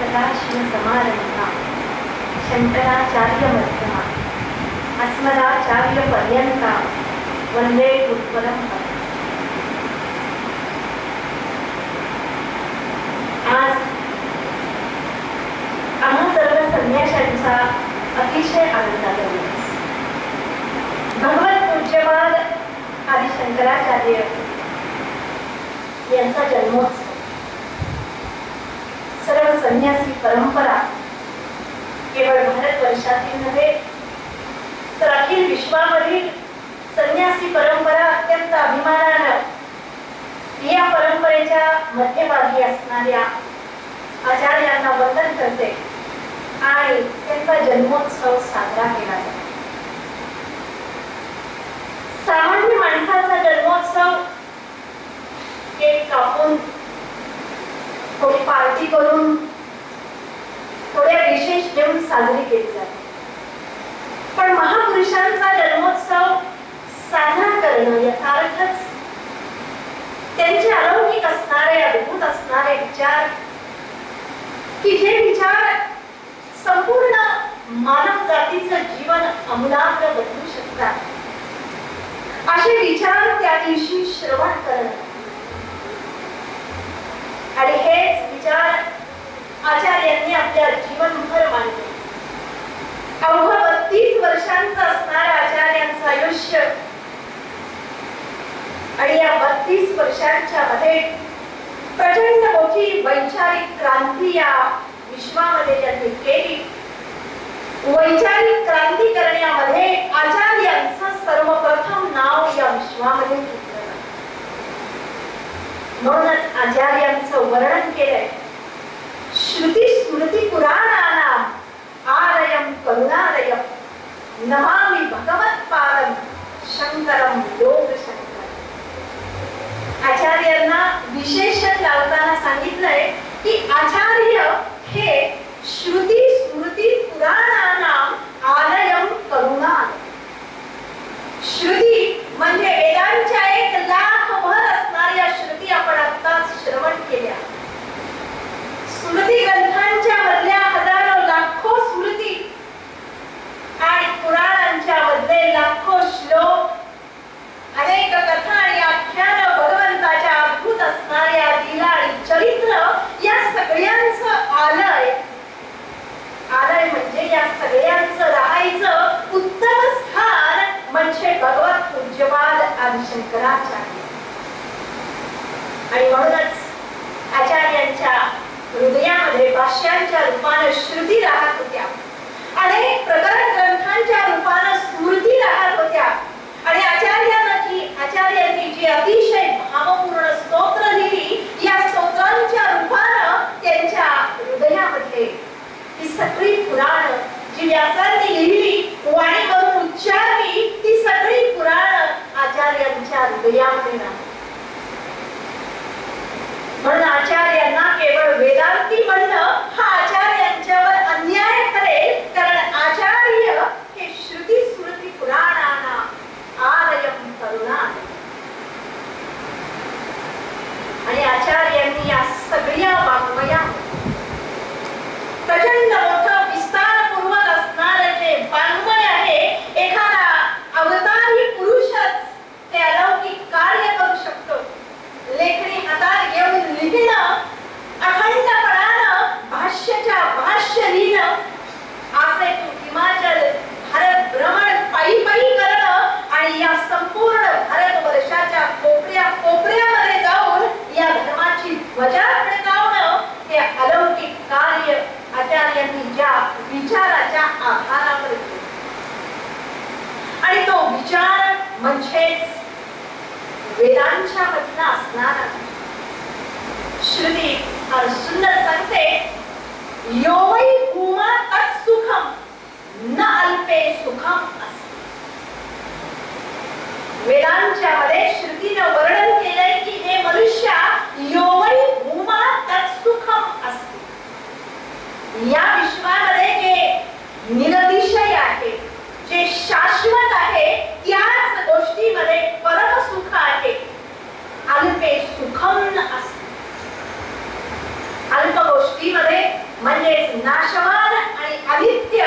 सदाशिवसमारंभा शंकराचार्यमध्यमा अस्मदाचार्यपर्यंता वंदे गुरुपरंपरा। आज आम्हा सर्व संन्याशांचा अतिशय आनंदाचा दिवस। भगवत पूज्यपाद आदि शंकराचार्य यांचा जन्मोत्सव। सर्व संन्यासी परंपरा केवळ भारतवर्षातील नव्हे तर अखिल विश्वामधील संन्यासी परंपरा अत्यंत अभिमानानं या परंपरेच्या मध्यभागी असणाऱ्या आचार्यांना वंदन करते आणि त्यांचा जन्मोत्सव साजरा केला जातो। सामान्य माणसाचा जन्मोत्सव केक कापून थोडी पार्टी करून थोड्या विशेष देऊन साजरी केली जाते, पण महापुरुषांचा जन्मोत्सव साजरा करणं याचा अर्थच त्यांचे अलौकिक असणारे अद्भुत असणारे विचार की जे विचार संपूर्ण मानव जातीचं जीवन आमूलाग्र बदलू शकतात, असे विचार त्या दिवशी श्रवण करणं आणि हेच विचार आचार्यांनी आपल्या जीवनभर मांडले। अवघं 32 वर्षांचं असणारं आचार्यांचं आयुष्य आणि या 32 वर्षांच्या मध्ये प्रचंड मोठी वैचारिक क्रांती या विश्वामध्ये त्यांनी केली। वैचारिक क्रांती करण्यामध्ये आचार्यांचं सर्वप्रथम नाव या विश्वामध्ये घेतलं। म्हणूनच आचार्यांचं वर्णन केलंय श्रुती स्मृती पुराणानां आलयं करुणालयं नमामि भगवत्पादं शंकरं लोकशंकरं। आचार्यांना विशेषण लावताना सांगितलंय की आचार्य हे श्रुती स्मृती पुराणानां आलयं करुणालयं। श्रुती म्हणजे वेदांच्या 1,00,000 भर असणाऱ्या श्रुती आपण आत्ताच श्रवण केल्या। स्मृती ग्रंथांच्या मधल्या हजारो लाखो स्मृती आणि पुराणांच्या मधले लाखो श्लोक, अनेक कथा आणि आख्यान भगवंताच्या अद्भुत असणाऱ्या लीला आणि चरित्र या सगळ्यांचं आलय म्हणजे या सगळ्यांचं राहायचं उत्तम स्थान म्हणजे भगवत पूज्यपाद आदि शंकराचार्य। आणि म्हणूनच आचार्यांच्या हृदयामध्ये भाष्यांच्या रूपाने श्रुती राहत होत्या, अनेक प्रकरण ग्रंथांच्या रूपाने स्मृती राहत होत्या आणि आचार्यांनी जी अतिशय भावपूर्ण स्तोत्र लिहिली, या स्तोत्रांच्या रूपाने त्यांच्या हृदयामध्ये ही सगळी पुराण जी व्यासांनी लिहिली, वाणीवरून उच्चारली, ती सगळी पुराण आचार्यांच्या हृदयामध्ये राहत। म्हणून आचार्यांना केवळ वेदांती म्हणणं हा आचार्यांच्यावर अन्याय ठरेल, कारण आचार्य हे श्रुती स्मृती पुराणाना आलयं करुणालयं। आणि आचार्यांनी या सगळ्या वाङ्मया प्रचंड मोठं विस्तारपूर्वक असणारं जे वाङ्मय आहे, एखादा अवतारी पुरुषच ते अलौकिक कार्य करू शकतो। लेखणी हातात घेऊन लिहिणं, अखंडपणानं भाष्याच्या भाष्य लिहिणं, असे तू हिमाचल भारत भ्रमण पायी करणं आणि या संपूर्ण भारतवर्षाच्या कोपऱ्यामध्ये जाऊन या धर्माची ध्वजा फडकावणं, हे अलौकिक कार्य आचार्यांनी ज्या विचाराच्या आधारावर केलं। आणि तो विचार म्हणजेच वेदांच्या मधला असणारा श्रुती और सुंदर सांगते, यो वै भूमा तत्सुखम न अल्पे सुखम अस्ति। वेदांच्या मध्ये श्रुतीने वर्णन केलंय की हे मनुष्या, यो वै भूमा तत्सुखम अस्ति। या विश्वामध्ये जे निरतिशय आहे, जे शाश्वत आहे, त्याच गोष्टीमध्ये परम सुख आहे। अल्पे सुखम अस्ति। अल्प गोष्टीमध्ये म्हणजेच नाशवान आणि अनित्य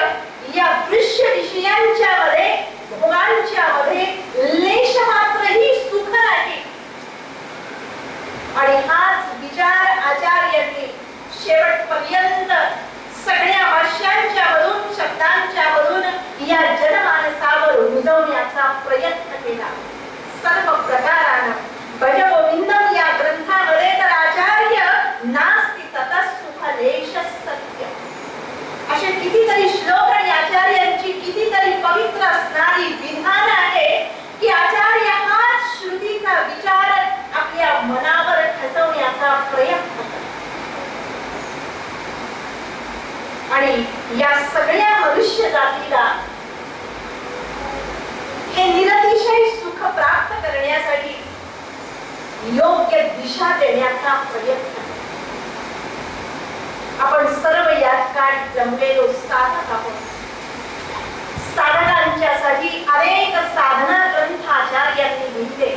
या दृश्य विषयांच्या मध्ये भोगांच्या मध्ये लेश मात्रही सुख नाही. आणि हाच विचार आचार्यांनी शेवटपर्यंत सगळ्या भाष्यांच्या मधून शब्दांच्या मधून या जनमानसावर रुजवण्याचा प्रयत्न केला. सर्व प्रकारानं भज गोविंदम या ग्रंथामध्ये तर आचार्य नास्ति ततः सुख लेश सत्य असे कितीतरी श्लोक आणि आचार्यांची कितीतरी पवित्र असणारी विधान आहे की आचार्य हाच श्रुतीचा विचार आपल्या मनावर ठसवण्याचा प्रयत्न करतात. आणि या सगळ्या मनुष्य जातीला हे निरतिशय सुख प्राप्त करण्यासाठी योग्य दिशा देण्याचा प्रयत्न. आपण सर्व या ठिकाणी जमलेलो साधक आहोत. साधकांच्यासाठी अनेक साधना ग्रंथ आचार्यांनी लिहिले.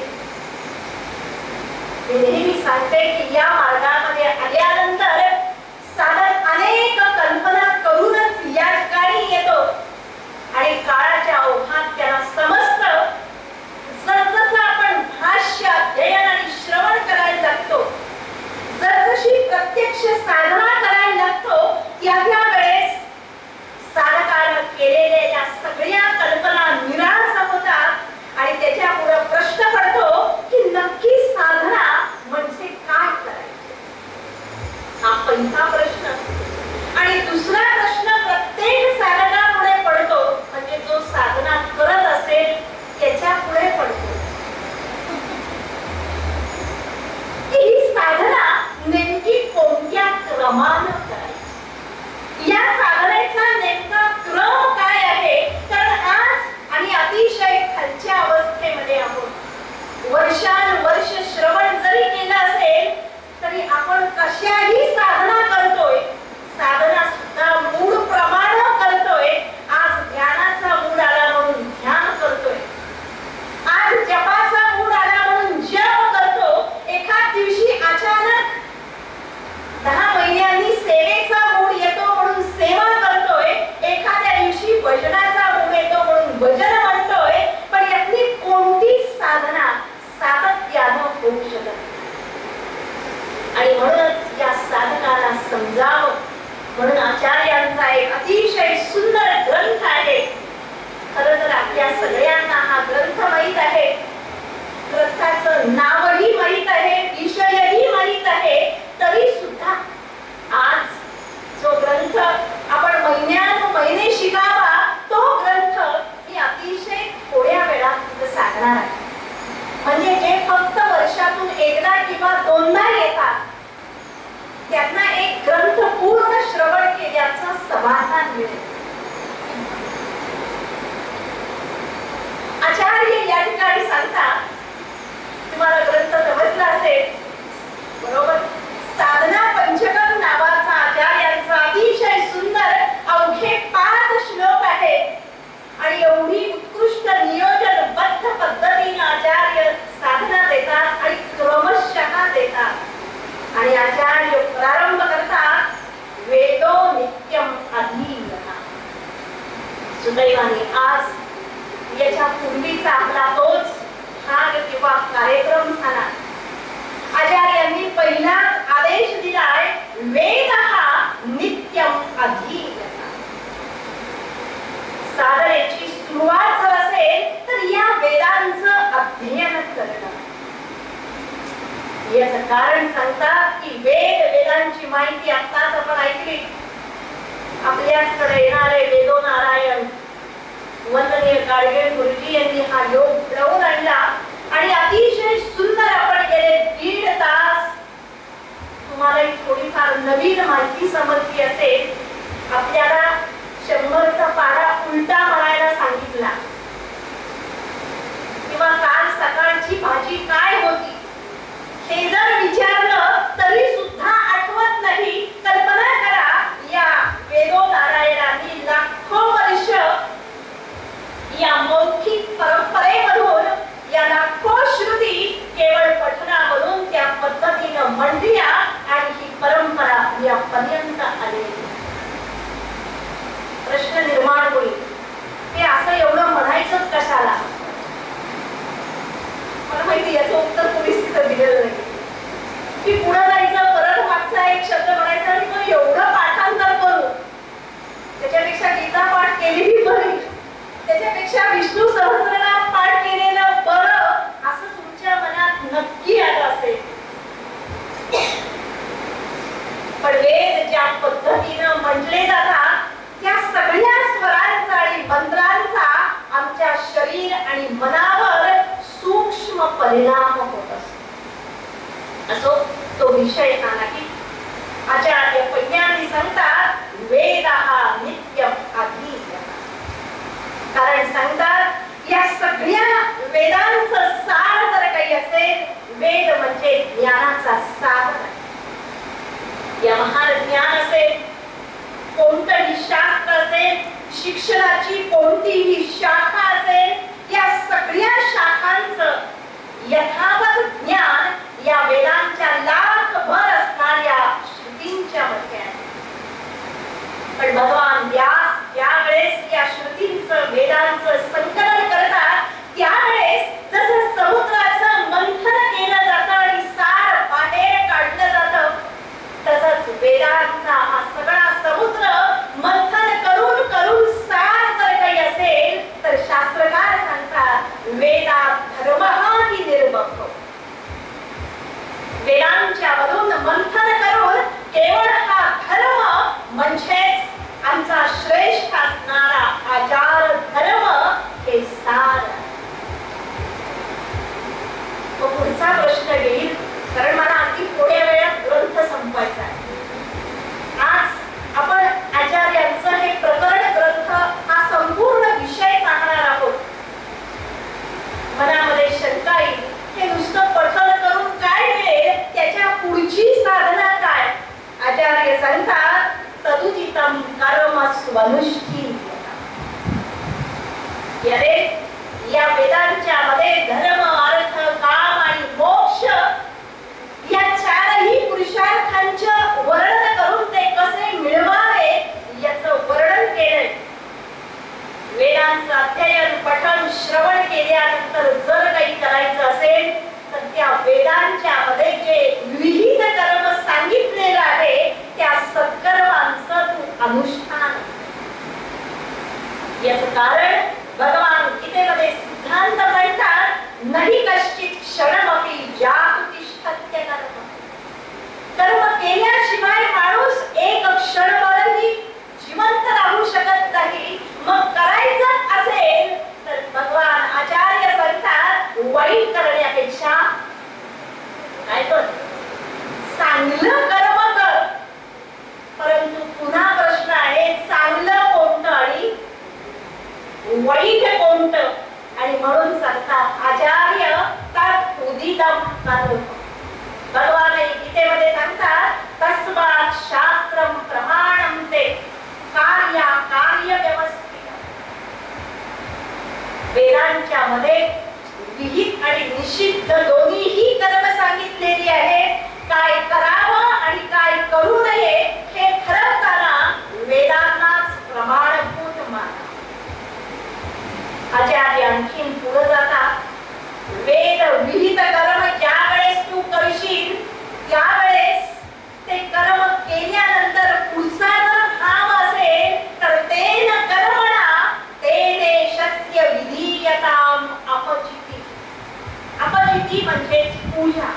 मी नेहमी सांगते की या मार्गामध्ये आल्यानंतर साधक अनेक कल्पना करूनच या ठिकाणी येतो आणि काळाच्या ओघात त्याला समजतं. जसजसं आपण भाष्य अध्ययन आणि श्रवण करायला लागतो, जसजशी प्रत्यक्ष साधना करायला लागतो, त्या वेळेस साधकानं केलेल्या या सगळ्या कल्पना निराश होतात आणि त्याच्या पुढे प्रश्न पडतो की नक्की साधना म्हणजे काय करायचं. हा पहिला प्रश्न. आणि दुसरा प्रश्न प्रत्येक साधकापुढे पडतो, म्हणजे जो साधना करत असेल त्याच्या पुढे पडतो की ही साधना नेमकी कोणत्या क्रमानं करायची. या साधनेचा नेमका क्रम काय आहे. कारण आज आणि अतिशय खालच्या अवस्थेमध्ये आहोत. वर्षानुवर्ष श्रवण जरी केलं असेल तरी आपण कशाही साधना करतोय. साधना सुद्धा मूळ प्रमाण करतोय. आज ध्यानाचा मूड आला म्हणून ध्यान करतोय. आज जपाचा मूड आला म्हणून जप करतो. एखाद दिवशी अचानक 10 महिन्यांनी सेवेचा मूड येतो म्हणून सेवा करतोय. एखाद्या दिवशी भजनाचा मूड येतो म्हणून भजन म्हणतोय. पण यातली कोणतीच साधना सातत्यानं होऊ शकत नाही. आणि म्हणूनच या साधकाला समजावं म्हणून आचार्यांचा एक अतिशय सुंदर ग्रंथ आहे. खरं तर आपल्या सगळ्यांना हा ग्रंथ माहित आहे. ग्रंथाचं नावही माहित आहे, विषयही माहित आहे. तरी सुद्धा आज जो ग्रंथ आपण महिने शिकावा तो ग्रंथ मी अतिशय थोड्या वेळात सांगणार आहे. म्हणजे जे फक्त वर्षातून एकदा किंवा दोनदा येतात त्यांना एक ग्रंथ पूर्ण श्रवण केल्याचं समाधान मिळेल. आचार्य या ठिकाणी सांगतात, तुम्हाला ग्रंथ समजला असेल बरोबर. साधना पंचकम नावाचा आचार्यांचा अतिशय सुंदर अवघे 5 श्लोक आहेत. आणि एवढी उत्कृष्ट नियोजनबद्ध पद्धतीने आचार्य साधना देतात आणि क्रमशः देतात. आणि आचार्य प्रारंभ करतात वेदो नित्यम अधीयः. सुदैवाने आज याच्या पूर्वीचा आपला तोच भाग किंवा कार्यक्रम झाला. आचार्यांनी पहिलाच आदेश दिलाय वेदः नित्यम अधीयः. साधनेची सुरुवात जर असेल तर या वेदांचं अध्ययन करणं. याचं कारण सांगतात की वेदांची माहिती आताच आपण ऐकली. आपल्याकडे येणारे वेदो नारायण वंदनीय गाडगे गुरुजी यांनी हा योग घडवून आणला आणि अतिशय सुंदर आपण गेले 1.5 तास तुम्हाला थोडीफार नवीन माहिती समजली असेल. आपल्याला 100चा पाढा उलटा म्हणायला सांगितला किंवा काल सकाळची भाजी काय होती हे जर विचारलं तरी सुद्धा आठवत नाही. कल्पना करा या वेदो नारायणांनी लाखो वर्ष या मौखिक परंपरेमधून या लाखो श्रुती केवळ पठनामधून त्या पद्धतीनं म्हणल्या आणि ही परंपरा यापर्यंत आलेली. प्रश्न निर्माण होईल की असं एवढं म्हणायचंच कशाला. मला माहिती याचं उत्तर कोणीच तिथं दिलेलं नाही की पुढे जायचं, परत मागचा एक शब्द म्हणायचा आणि मग एवढं पाठांतर करू, त्याच्यापेक्षा गीता पाठ केलेली बरी, त्याच्यापेक्षा विष्णू सहस्रनाम पाठ केलेलं बरं असं तुमच्या मनात नक्की आलं असेल. पण वेद ज्या पद्धतीनं म्हटले जातात त्या सगळ्या स्वरांचा आणि मंत्रांचा आमच्या शरीर आणि मनावर सूक्ष्म परिणाम होत असो. तो विषय हा नाही. आचार्य पैज्ञानी सांगतात वेदः नित्यम् अधीयः. कारण सांगतात या सगळ्या वेदांचं सार जर काही असेल, वेद म्हणजे ज्ञानाचा सागर. या महान ज्ञान असेल, कोणतंही शास्त्र असेल, शिक्षणाची कोणतीही शाखा असेल, या सगळ्या शाखांचं यथावत ज्ञान या वेदांच्या लाखभर असणाऱ्या श्रुतींच्या मध्ये आहे. पण भगवान व्यास ज्यावेळेस या श्रुतींचं वेदांचं संकलन करतात त्यावेळेस जसं समुद्राचं मंथन केलं जातं आणि सार बाहेर काढलं जातं, तसंच वेदांचा हा सगळा समुद्र मंथन करून करून सार जर काही असेल तर शास्त्रकार सांगतात वेदात धर्मही निर्मग्न. वेदांच्या मधून मंथन करून केवळ हा धर्म म्हणजेच आमचा श्रेष्ठ असणारा आचार धर्म हे सार. पुढचा प्रश्न येईल, कारण मला अगदी थोड्या वेळात ग्रंथ संपवायचा आहे. आज आपण आचार्यांचं हे प्रकरण ग्रंथ हा संपूर्ण विषय पाहणार आहोत. मनामध्ये शंका येईल, हे नुसतं पठण करून काय मिळेल, त्याच्या पुढची साधना काय. आचार्य सांगतात तदुचितम कर्म स्वनुष्ठीयते. या वेदांच्या मध्ये धर्म, अर्थ, काम आणि मोक्ष या चारही पुरुषार्थांचं वर्णन करून ते कसे मिळवावे याचं वर्णन केलंय. वेदांचं अध्ययन, पठण, श्रवण केल्यानंतर जर काही करायचं असेल तर त्या वेदांच्या मध्ये जे विविध कर्म सांगितलेलं आहे त्या सत्कर्मांचं तू अनुष्ठान. याचं कारण भगवान गीतेमध्ये सिद्धांत म्हणतात नाही कश्चित क्षणमपि जातु तिष्ठत्य कर्म. कर्म केल्याशिवाय माणूस एक क्षणभरही जिवंत राहू शकत नाही. मग करायचं असेल तर भगवान आचार्य सांगतात वाईट करण्यापेक्षा काय कर, चांगलं कर्म कर. परंतु पुन्हा प्रश्न आहे चांगलं कोणतं आणि वाईट कोणतं. आणि म्हणून सांगतात आचार्य तदुदितम कर्म. भगवान गीतेमध्ये सांगतात तस्मात् शास्त्रम प्रमाणं ते कार्य व्यवस्थित. वेदांच्या मध्ये विहित आणि निषिद्ध दोन्हीही कर्म सांगितलेली आहेत. काय करावं आणि काय करू नये हे ठरवताना वेदांनाच प्रमाणभूत माना. आचार्य आणखीन पुढे जातात वेद विहित कर्म ज्या वेळेस तू करशील त्यावेळेस ते कर्म केल्यानंतर पुढचा जर भाव असेल तर तेन कर्मणा तेने शस्य विधीयताम अपचिती. अपचिती म्हणजेच पूजा.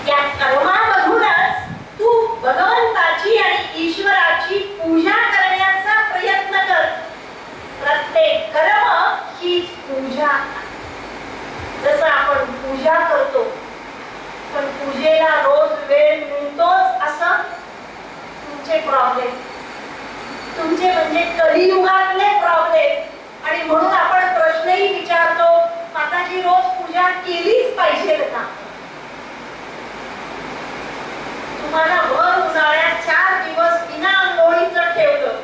या कर्मामधूनच तू भगवंताची आणि ईश्वराची पूजा करण्याचा प्रयत्न कर. प्रत्येक कर्म हीच पूजा. जसं आपण पूजा करतो पण पूजेला रोज वेळ मिळतोच असं तुमचे प्रॉब्लेम, तुमचे म्हणजे कलियुगातले प्रॉब्लेम. आणि म्हणून आपण प्रश्नही विचारतो माताजी रोज पूजा केलीच पाहिजे का. तुम्हाला भर उन्हाळ्यात 4 दिवस बिना लोणीचं ठेवलं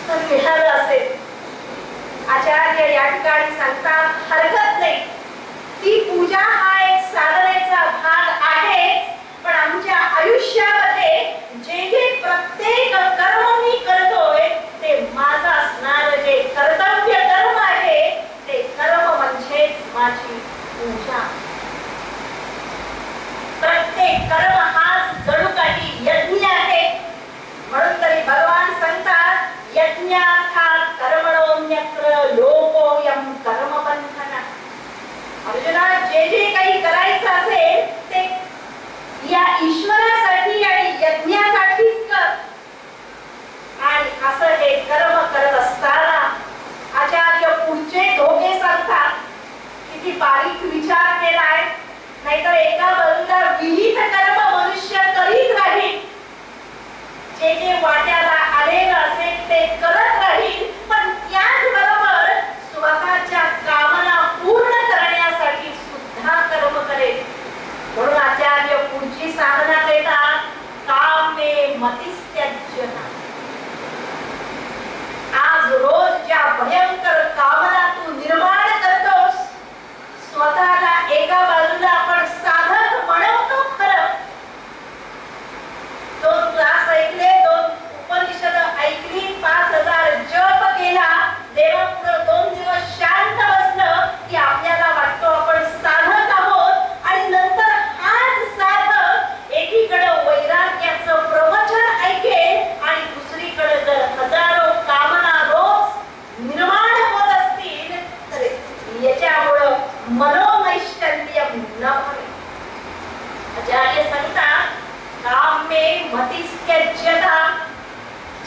तर मिळालं असेल. आचार्य या ठिकाणी सांगतात हरकत नाही, ती पूजा हा एक साधनेचा भाग आहे. पण आमच्या आयुष्यामध्ये जे जे प्रत्येक कर्म असं हे कर्म करत असताना आचार्य पुढचे धोके सांगतात. किती बारीक विचार केलाय. नाहीतर एका बाजूला विहित कर्म मनुष्य करीत राहील, जे जे वाट्याला आलेलं असेल ते करत राहील, पण त्याचबरोबर स्वतःच्या कामना पूर्ण करण्यासाठी सुद्धा कर्म करेल. म्हणून आचार्य पुढची साधना देतात, कामे मतिस्त्यज्यता. आज रोज ज्या भयंकर कामना तू निर्माण करतोस, स्वतःला एका बाजूला आपण साधक म्हणवतो खरं, 2 क्लास ऐकले, 2 उपनिषद ऐकली, 5000 जप केला, देवापुढे 2 दिवस शांत बसलं की आपल्याला वाटतो आपण साधक आहोत. आणि नंतर हाच साधक एकीकडे वैराग्याचं प्रवचन ऐकेल आणि दुसरीकडे जर हजारो कामना रोज निर्माण होत असतील तर याच्यामुळं मनोनैष्कर्म्यम न भवेत्. आचार्य सांगतात, कामे मतिस्त्यज्यता.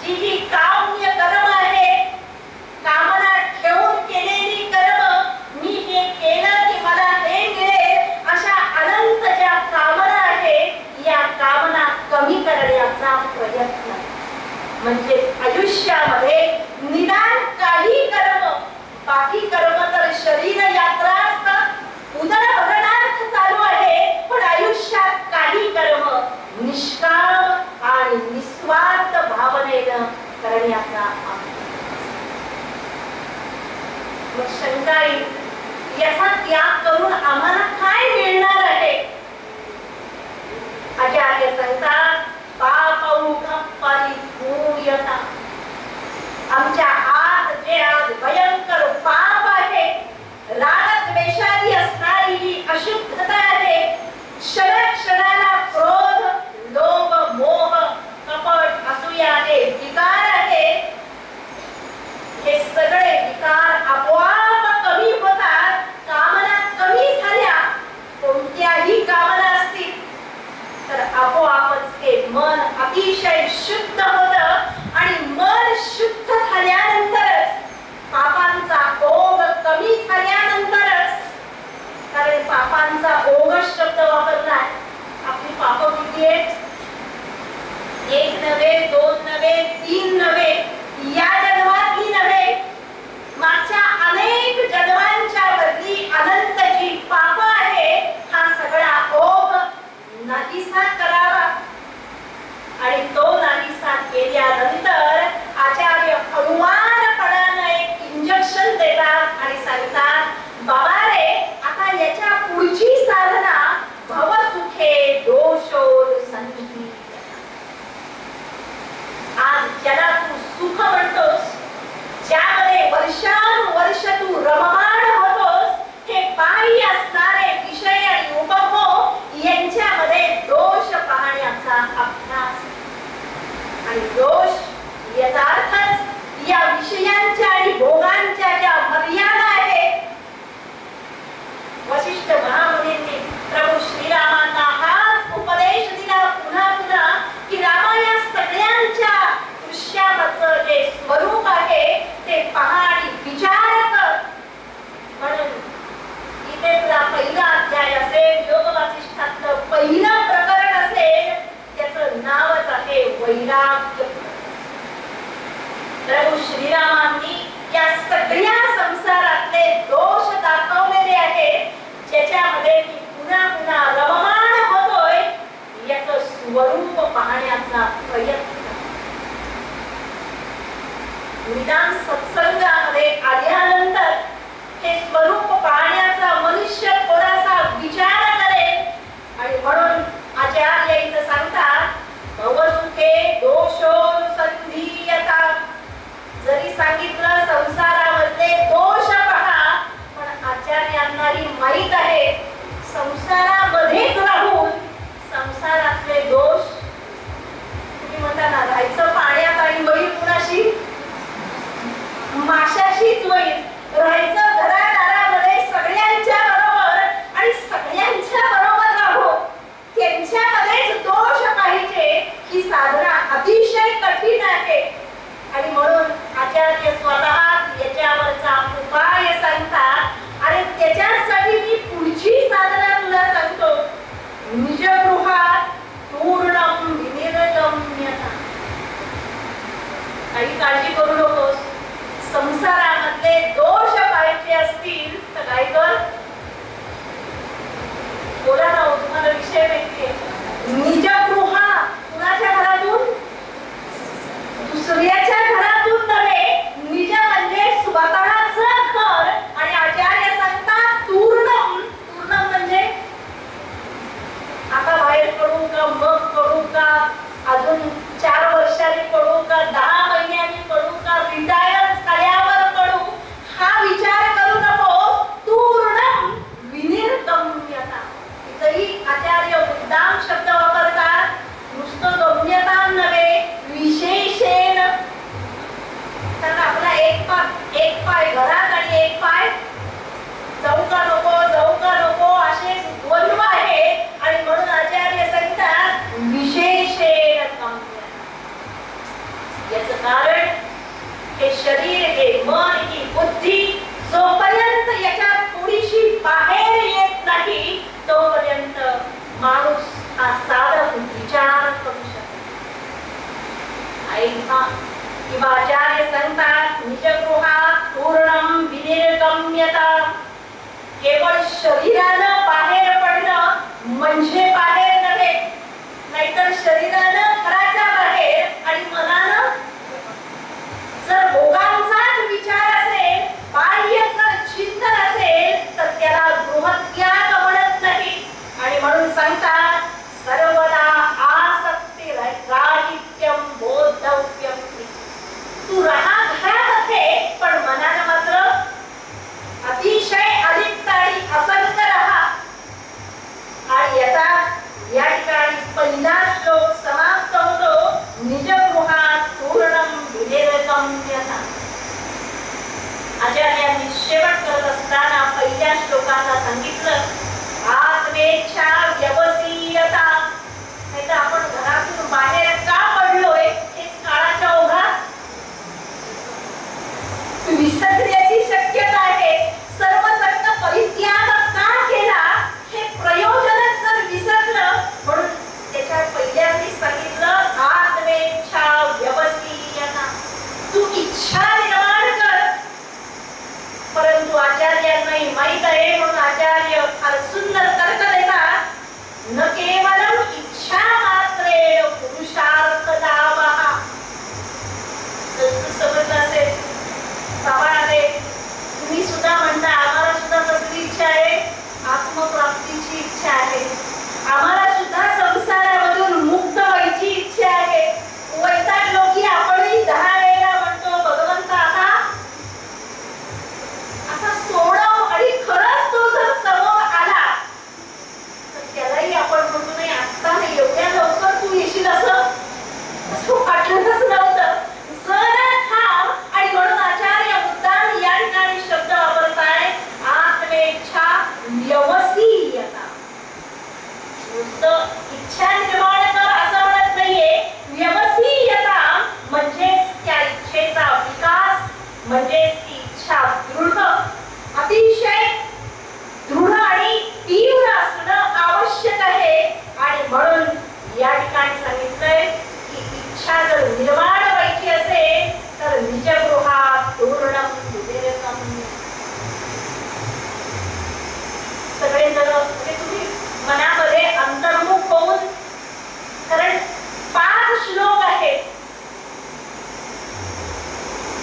जी जी काम्य कर्म आहे, कामना ठेवून केलेली कर्म, मी हे केलं की मला हे मिळेल, अशा अनंत ज्या कामना आहेत, या कामना कमी करण्याचा प्रयत्न. म्हणजे आयुष्यामध्ये निदान काही कर्म, बाकी कर्म तर शरीर यात्रा असतात, उदरभरणार्थ चालू आहे, पण आयुष्यात काही कर्म निष्काम आणि निस्वार्थ भावनेनं करण्याचा मग शंका येईल, याचा त्याग करून आम्हाला काय मिळणार आहे? आचार्य सांगतात, पापौघं परिपूयता. आमच्या आत जे आज भयंकर पाप आहे, रागद्वेषादी असणारी ही अशुद्धता आहे, क्षणाक्षणाला क्रोध, लोभ, मोह, कपट, असूया हे विकार आहे, हे सगळे विकार आपोआप कमी होतात. कामना कमी झाल्या, कोणत्याही कामना असतील तर आपोआपच हे मन अतिशय शुद्ध होतं आणि मन शुद्ध झाल्यानंतरच, पापांचा ओघ कमी झाल्यानंतरच, कारण पापांचा ओघ शब्द वापरलाय, आपली पाप किती आहेत? 1 नव्हे, 2 नव्हे, 3 नव्हे, या जन्मातली नव्हे, मागच्या अनेक जन्मांच्या बदली अनंत जी पाप आहे, हा सगळा ओघ नाहीसा करावा. आणि तो नाहीसा केल्यानंतर आचार्य हनुमानपणानं एक इंजेक्शन देतात आणि सांगतात, बाबा रे, आता याच्या पुढची साधना भवसुखे दोषोनुसंधी. आज ज्याला तू सुख म्हणतोस, ज्यामध्ये वर्षानुवर्ष तू रममाण होतोस, हे बाह्य असणारे विषय आणि उपभोग यांच्यामध्ये दोष पाहण्याचा अभ्यास. आणि दोष याचा अर्थच या विषयांच्या आणि भोगांच्या ज्या मर्यादा आहेत. वशिष्ठ महामुनींनी प्रभू श्रीरामांना हाच उपदेश दिला पुन्हा पुन्हा की रामा, या सगळ्यांच्या दृश्याचं जे स्वरूप आहे ते पहा आणि विचार कर. म्हणून इथे तुला पहिला अध्याय असेल, योग वासिष्ठातलं पहिलं प्रकरण असेल, त्याचं नावच आहे वैराग्य. प्रभू श्रीरामांनी या सगळ्या संसारातले दोष दाखवलेले आहेत, ज्याच्यामध्ये मी पुन्हा पुन्हा रममाण होतोय, याचं स्वरूप पाहण्याचा प्रयत्न. निदान सत्संगामध्ये आल्यानंतर हे स्वरूप पाहण्याचा मनुष्य थोडासा विचार करेल. आणि म्हणून आचार्य इथं सांगतात, भवसुखे दोषोनुसंधीयता. जरी सांगितलं संसारामधले दोष पहा, पण आचार्यांनाही माहित आहे, संसारामध्येच राहून संसारातले दोष, तुम्ही म्हणता ना, राहायचं पाण्यात आणि वैर कुणाशी, माशाशीच वैर, राहायचं घरादारामध्ये सगळ्यांच्या बरोबर आणि सगळ्यांच्या बरोबर राहून त्यांच्यामध्येच दोष पाहिजे. गम्यता. काही काळजी करू नकोस. संसारामधले दोष पाहायचे असतील तर काय कर, बोला ना, तुम्हाला विषय माहितीये. निजगृहा, कुणाच्या घरातून? दुसऱ्याच्या घरातून नव्हे. निज म्हणजे स्वतःचं घर. आणि आचार्य सांगतात तूर्णम. तूर्णम म्हणजे आता बाहेर पडू का, मग पडू का, अजून 4 वर्षांनी पडू का, 10 महिन्यांनी पडू का, रिटायर झाल्यावर पडू, हा विचार करू नको. तूर्णम विनिर्गम्यता. इथेही आचार्य मुद्दाम शब्द वापरतात. नुसतं गम्यता नव्हे, विशेषेण. कारण आपला एक पाय घरात आणि एक पाय जाऊ का नको असे द्वंद्व आहे. आणि म्हणून आचार्य सांगतात विशेषेण गम्यता. याचं कारण हे शरीर, हे मन, ही बुद्धी जोपर्यंत याच्यात थोडीशी बाहेर येत नाही तोपर्यंत माणूस हा साधक विचार करू शकतो. किंवा आचार्य सांगतात निजगृहात पूर्णम विनिर्गम्यता. केवळ शरीरानं बाहेर पडणं म्हणजे बाहेर नव्हे, नाहीतर शरीरानं घराच्या बाहेर आणि मनानं जर भोगांचाच विचार असेल, बाह्य जर चिंतन असेल तर त्याला गृहत्याग म्हणत नाही. आणि म्हणून सांगतात सर्वदा आसक्ती राहित्यम बोद्धव्यम. तू राहा घरामध्ये पण मनानं मात्र अतिशय अलिप्त आणि असंग राहा. आणि याचा या ठिकाणी पहिला श्लोक समाप्त होतो निजगृहात पूर्णम विनिर्गम्यता. आचार्यांनी शेवट करत असताना पहिल्या श्लोकाला सांगितलं आत्मेच्छा व्यवसीयता. नाहीतर आपण घरातून बाहेर का पडलोय हेच काळाच्या ओघात विसरण्याची शक्यता आहे. सर्व संत परित्याग का केला हे प्रयोजनच जर विसरलं. म्हणून त्याच्या पहिल्यांनी सांगितलं आत्मेच्छा व्यवसीयता. तू इच्छा निर्माण कर. परंतु आचार्यांनाही माहित आहे म्हणून आचार्य फार सुंदर तर्क देतात. न केवलम इच्छा मात्रेण पुरुषार्थ लाभः. समजलं असेल बाबाळे, तुम्ही सुद्धा म्हणता आम्हाला सुद्धा कसली इच्छा आहे, आत्मप्राप्तीची इच्छा आहे. आम्हाला सुद्धा संसारामधून मुक्त व्हायची इच्छा आहे. वैतागलो की आपणही 10 वेळा म्हणतो भगवंत आता सोडव. आणि खरंच तो जर समोर आला तर त्यालाही आपण म्हणतो नाही आता नाही, एवढ्या लवकर तू येशील असं वाटलंच नव्हतं. जरा थांब. आणि म्हणून आचार्य मुद्दाम या ठिकाणी शब्द वापरताय आत्मेच्छा व्यवसीयता. नुसतं इच्छा निर्माण कर असं म्हणत नाहीये. व्यवसीयता म्हणजे त्या इच्छेचा विकास, म्हणजे ती इच्छा दृढ, अतिशय दृढ आणि तीव्र असणं आवश्यक आहे. आणि म्हणून या ठिकाणी सांगितलंय की इच्छा जर निर्माण व्हायची असेल तर निजगृहात पूर्णम विनिर्गम्यता. सगळे जण म्हणजे तुम्ही मनामध्ये अंतर्मुख होऊन, कारण 5 श्लोक आहेत,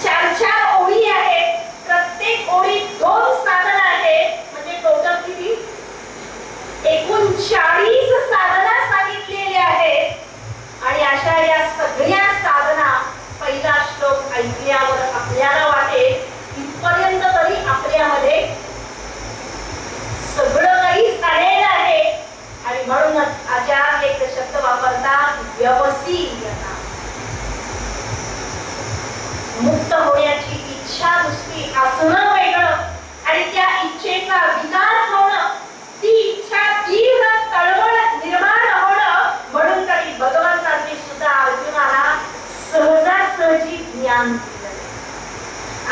4 ओळी आहेत, प्रत्येक ओळीत 2 साधना आहेत. म्हणजे टोटल किती? एकूण 40 साधना सांगितलेल्या आहेत. आणि अशा या सगळ्या साधना पहिला श्लोक ऐकल्यावर आपल्याला वाटेल इथपर्यंत तरी आपल्यामध्ये सगळं काही झालेलं आहे. आणि म्हणूनच आचार्य एक शब्द वापरतात व्यवसीयता. मुक्त होण्याची इच्छा नुसती असणं वेगळं आणि त्या इच्छेचा विकास होणं, ती इच्छा तीव्र तळमळ निर्माण होणं. म्हणून तरी भगवंतांनी सुद्धा अर्जुनाला सहजासहजी ज्ञान दिलं.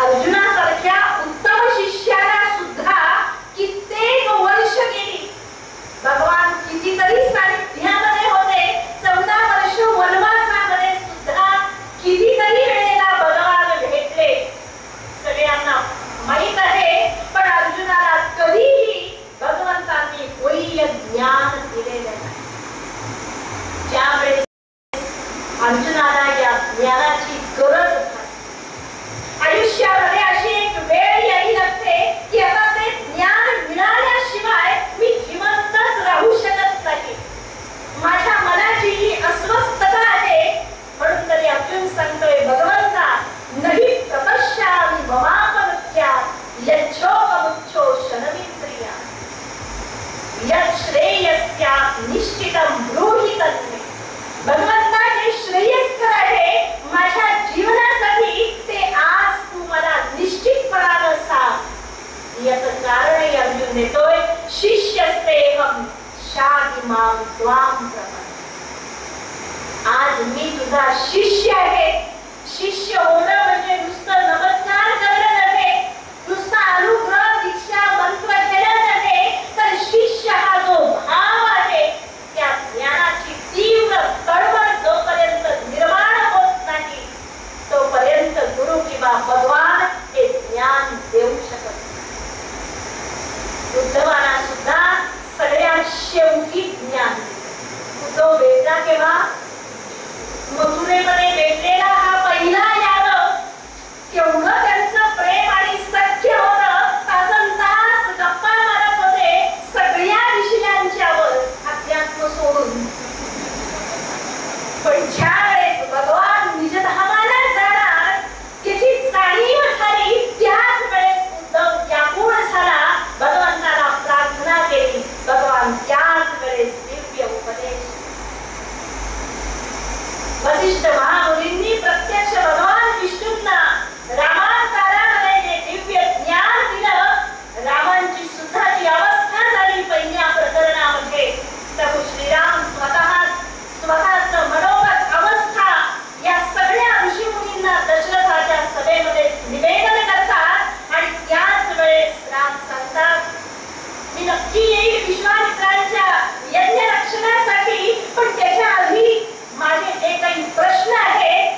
अर्जुनासारख्या उत्तम शिष्याला सुद्धा कित्येक वर्ष गेली. भगवान कितीतरी सानिध्यामध्ये होते. 14 वर्ष वनवासामध्ये अर्जुनाला या ज्ञानाची गरज आहे. आयुष्यामध्ये अशी एक वेळ यावी लागते की आता ते ज्ञान मिळाल्याशिवाय मी जिवंतच राहू शकत नाही. माझ्या मनाची ही अस्वस्थता आहे. म्हणून तरी अर्जुन सांगतोय, भगवंता नाही तपस्या ममापमुख्या यच्छोकमुच्छो शनमिंद्रिया यच्छ्रेयस्या निश्चितं ब्रूहि तन्मे. भगवंता जे श्रेयस्कर आहे माझ्या जीवनासाठी ते आज तू मला निश्चितपणानं सांग. याचं कारणही अर्जुन देतोय, शिष्यस्तेहं शाधि मां त्वां प्रपन्नः. आज मी तुझा शिष्य आहे. शिष्य होणं म्हणजे नुसतं नमस्कार करणं नव्हे, नुसता अनुग्रह दीक्षा मंत्र घेणं नव्हे, तर शिष्य हा जो भाव आहे त्या ज्ञानाची तीव्र तळमळ जोपर्यंत निर्माण होत नाही तोपर्यंत गुरु किंवा भगवान हे ज्ञान देऊ शकत नाही. उद्धवांना सुद्धा सगळ्यात शेवटी ज्ञान तो वेगळा केव्हा मथुरेमध्ये भेटलेला हा पहिला यादव. केवढं त्यांचं प्रेम आणि सख्य होतं. तासनतास गप्पा मारत होते सगळ्या विषयांच्यावर अध्यात्म सोडून. पण ज्या वेळेस भगवान निजधामाला जाणार त्याची जाणीव झाली त्याच वेळेस उद्धव व्याकुळ झाला. भगवंताला प्रार्थना केली. भगवान त्याच वेळेस दिव्य उपदेश. वसिष्ठ महामुनींनी प्रत्यक्ष भगवान विष्णूंना रामावतारामध्ये जे दिव्य ज्ञान दिलं, रामांची सुद्धा जी अवस्था झाली पहिल्या प्रकरणामध्ये, प्रभू श्रीराम स्वतःच मनोगत अवस्था या सगळ्या ऋषीमुनींना दशरथाच्या सभेमध्ये निवेदन करतात. आणि त्याच वेळेस राम सांगतात, मी नक्की येईल विश्वामित्रांच्या यज्ञ रक्षणासाठी, पण त्याच्या आधी माझे जे काही प्रश्न आहेत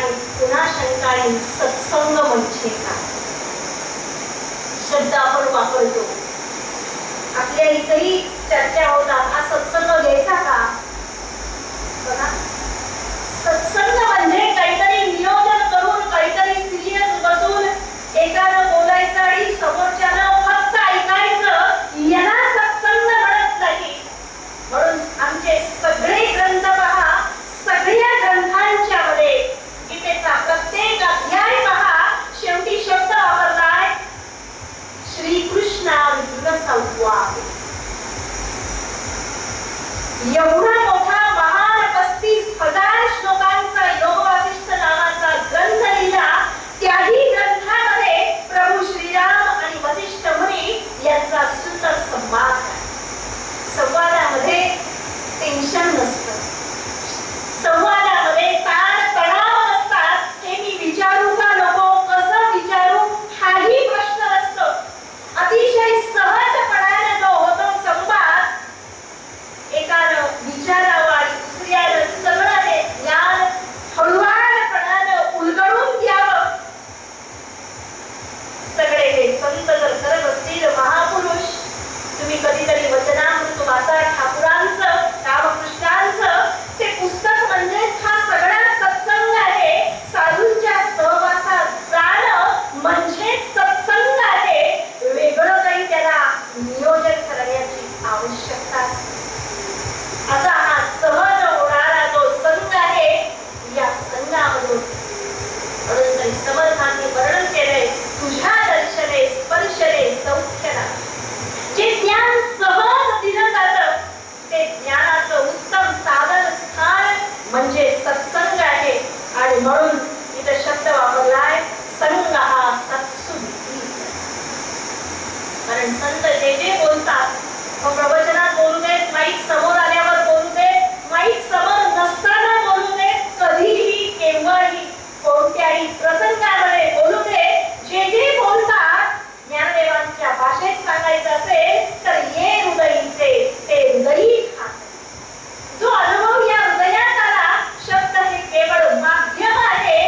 आणि पुन्हा शंका येईल, सत्संग म्हणजे काय शब्द आपण वापरतो. आपल्या इथेही चर्चा होतात, हा सत्संग घ्यायचा का. बघा, सत्संग म्हणजे काहीतरी नियोजन करून, काहीतरी सिरियस बसून एकानं बोलायचं आणि समोरच्यानं फक्त ऐकायचं, याला सत्संग म्हणत नाही. म्हणून आमचे सगळे ग्रंथ पहा, सगळ्या ग्रंथांच्या मध्ये गीतेचा प्रत्येक अध्याय पहा, शेवटी शब्द वापरलाय श्रीकृष्णार्जुन संवाद. एवढा मोठा महान 35,000 श्लोकांचा योग वासिष्ठ नावाचा ग्रंथ लिहिला. त्याही ग्रंथामध्ये प्रभू श्रीराम आणि वसिष्ठ मुनी यांचा सुंदर संवाद. संवादामध्ये टेन्शन नसतं, संवादामध्ये ताण तणाव नसतात. हे मी विचारू का नको, कसं विचारू हाही प्रश्न नसतो. अतिशय सहजपणाने जो होतो संवाद, एकानं विचारावं आणि दुसऱ्यानं सगळं हे ज्ञान हळुवारपणानं उलगडून द्यावं. सगळे हे संत जर करत असतील, महापुरुष, तुम्ही कधीतरी वचनामृत वाचा ठाकुरांचं, रामकृष्णांचं. ते पुस्तक म्हणजेच हा सगळा सत्संग आहे. साधूंच्या सहवासात जाणं म्हणजेच सत्संग आहे. वेगळं काही त्याला नियोजन करण्याची आवश्यकता असते. असा हा सहज होणारा जो संघ आहे, या संघामधून म्हणून समर्थांनी वर्णन केलंय, तुझ्या दर्शने स्पर्शने सौख्यना. जे ज्ञान सहज दिलं जातं, ते ज्ञानाचं उत्तम साधन स्थान म्हणजे सत्संग आहे. आणि म्हणून इथं शब्द वापरलाय संग हा सत्सुद्धी. कारण संत जे जे बोलतात, प्रवचनात बोलू देत, माईक समोर आल्यावर बोलू देत, माईक समोर नसताना बोलू देत, कधीही केव्हाही कोणत्याही प्रसंगामध्ये बोलू देत, जे जे बोलतात ज्ञानदेवांच्या भाषेत सांगायचं असेल तर ये हृदयीचे ते हृदयी खात. जो अनुभव या हृदयात आला, शब्द हे केवळ माध्यम आहे,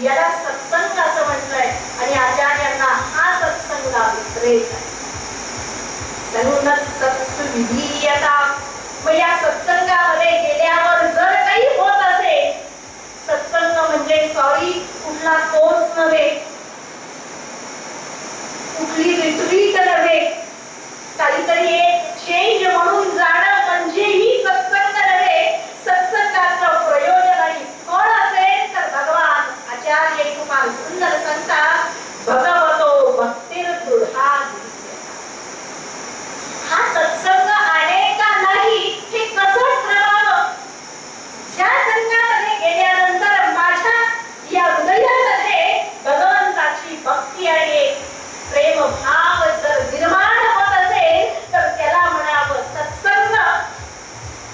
याला सत्संग असं म्हटलंय. आणि आचार्यांना हा सत्संग अभिप्रेत आहे. सत्सुविधीयता. मग या सत्संगामध्ये गेल्यावर जर काही होत असेल, सत्संग म्हणजे सॉरी कुठला कोर्स नव्हे, कुठली रिट्रीट नव्हे, काहीतरी एक चेंज म्हणून जाणं म्हणजेही सत्संग नव्हे. सत्संगाचं प्रयोजन आणि फळ असेल तर भगवान आचार्य कुमार सुंदर सांगतात, भगवतो भक्तीर दृढा. हा सत्संग आहे का नाही हे कसं ठरवावं. ज्या संघामध्ये गेल्यानंतर माझ्या या हृदयामध्ये भगवंताची भक्ती आणि प्रेम भाव जर निर्माण होत असेल तर त्याला म्हणावं सत्संग.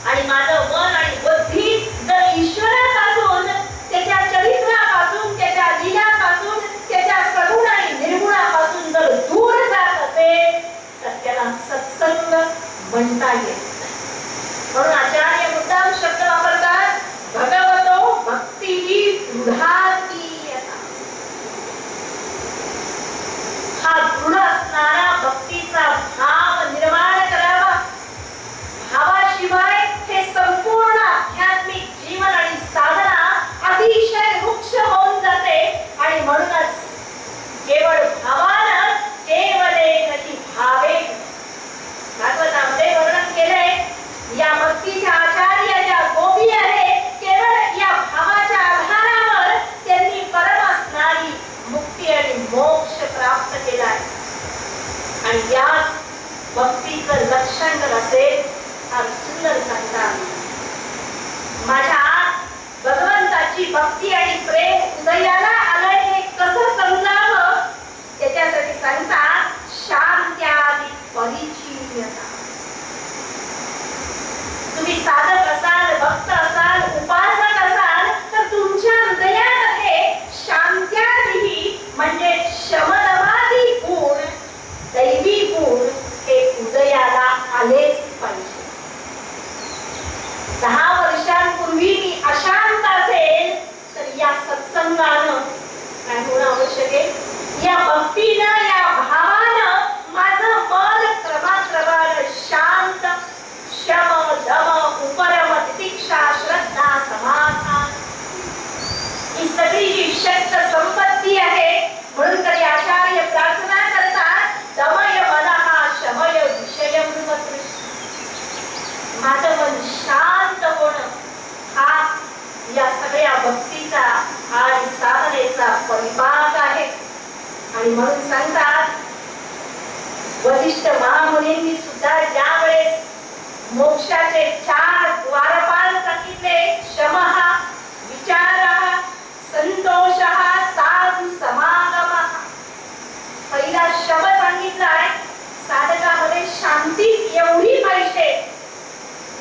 आणि माझं मन आणि बुद्धी जर ईश्वरापासून, त्याच्या चरित्रापासून, त्याच्या लीलापासून, त्याच्या सगुण आणि निर्गुणापासून जर दूर जात असेल तर त्याला सत्संग म्हणता येत. म्हणून आचार्य मुद्दाम शब्द वापरतात, भगवतो भक्ती दृढातीयता. हा दृढ असणारा भक्तीचा भाव निर्माण करावा. भावाशिवाय हे संपूर्ण आध्यात्मिक जीवन आणि साधना अतिशय रुक्ष होऊन जाते. आणि म्हणूनच केवळ भावानं केवले नही भावे. भागवतामध्ये वर्णन केलंय, या भक्तीच्या आचार्य ज्या गोपी आहे, केवळ या भावाच्या आधारावर त्यांनी परम असणारी मुक्ती आणि मोक्ष प्राप्त केलाय. आणि याच भक्तीचं लक्षण जर असेल, फार सुंदर सांगतात, माझ्या आत भगवंताची भक्ती आणि प्रेम उदयाला आलंय हे कसं समजावं, त्याच्यासाठी सांगतात शांत्यादी परिचीयता. तुम्ही साधक असाल, भक्त असाल, उपासक असाल तर तुमच्या हृदयामध्ये शांत्यादी म्हणजे शमदमादी गुण, दैवी गुण हे उदयाला आलेच पाहिजे. 10 वर्षांपूर्वी या भक्तीनं, या भावानं माझं मन क्रमाक्रमानं शांत, शम, दम, उपरम, तितिक्षा, श्रद्धा, समाधान ही सगळी जी शक्त संपत्ती आहे. म्हणून तरी आचार्य प्रार्थना करतात, दमय मनः शमय विषयं नृपतृष्ण. माझं मन शांत होणं हाच या सगळ्या भक्तीचा आणि साधनेचा परिपाक आहे. आणि म्हणून सांगतात वसिष्ठ महामुनींनी सुद्धा ज्यावेळेस मोक्षाचे 4 द्वारपाल सांगितले, शमः, विचारः, संतोषः, साधु समागमः. पहिला शम सांगितलाय. साधकामध्ये शांती एवढी पाहिजे.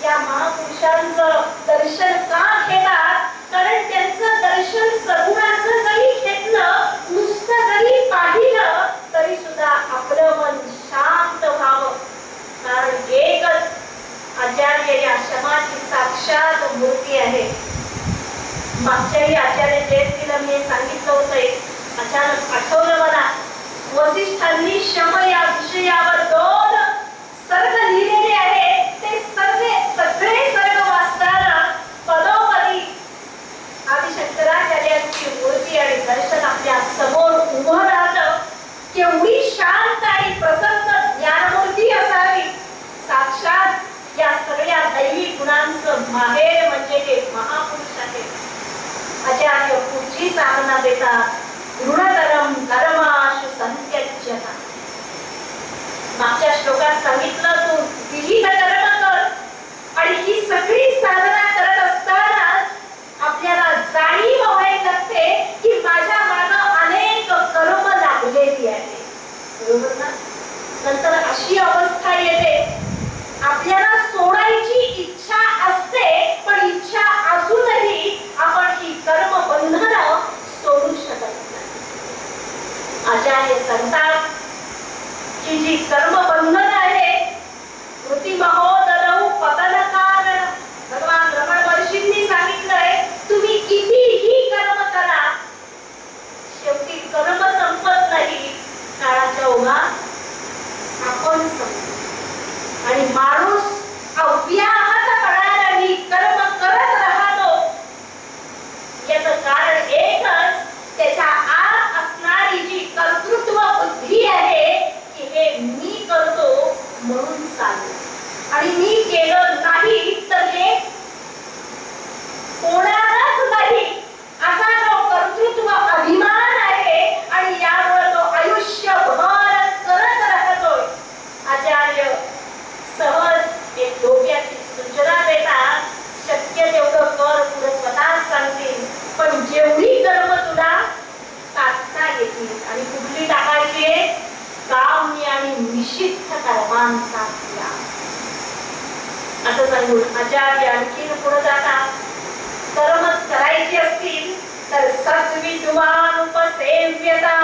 या महापुरुषांचं दर्शन का घेतात? कारण त्यांचं दर्शन सगुणाचं जरी घेतलं, नुसतं जरी पाहिलं तरी सुद्धा आपलं मन शांत व्हावं. कारण एकच आचार्य या शमाची साक्षात मूर्ती आहे. मागच्याही आचार्य जयंतीला मी सांगितलं होतं, अचानक आठवलं मला. वसिष्ठांनी शम या विषयावर 2 सर्ग लिहिलेले आहे. ते सगळे सर्ग वाचताना पदोपदी आदिशंकराचार्यांची मूर्ती आणि दर्शन आपल्या समोर उभं राहतं. केवढी शांत आणि प्रसन्न ज्ञानमूर्ती असावी. साक्षात या सगळ्या दैवी गुणांचं माहेर म्हणजे हे महापुरुष आहे. आचार्य पुढची साधना देतात, ऋणतरम कर्माशु संत्यज्यता. मागच्या श्लोकात सांगितलं, तू विविध कर्म कर. आणि ही सगळी साधना करत असतानाच आपल्याला जाणीव व्हायला लागते की माझ्या मागं अनेक कर्म लागलेली आहे. बरोबर ना? नंतर अशी अवस्था येते आपल्याला सोडायची इच्छा असते, पण इच्छा असूनही आपण ही कर्म बंधनं सोडू शकत नाही. आचार्य सांगतात की जी कर्म बंधन आहे, कृती महोदरौ पतन कारण. भगवान रमण महर्षींनी सांगितलंय, तुम्ही कितीही कर्म करा, शेवटी कर्म संपत नाही. काळाच्या ओघात आपण संपतो. आणि माणूस अव्याहतपणाने कर्म करत राहतो. याचं कारण एकच, त्याच्या आत असणारी जी कर्तृत्व बुद्धी आहे की हे मी करतो म्हणून चालेल, आणि मी केलं नाही तर हे होणारच नाही असा जो कर्तृत्व अभिमान आहे. आणि यामुळे तो आयुष्यभर करत राहतोय. आचार्य सहज एक डोक्याची सूचना देतात, शक्य तेवढं कर. पुढे स्वतः सांगतील, पण जेवढी कर्म तुला टाकता येतील. आणि कुठली टाकायची? काम्य आणि निषिद्ध कर्मांचा त्याग. असं सांगून आचार्य आणखीन पुढे जातात, कर्मच करायची असतील तर सद्विद्वान उपसेव्यता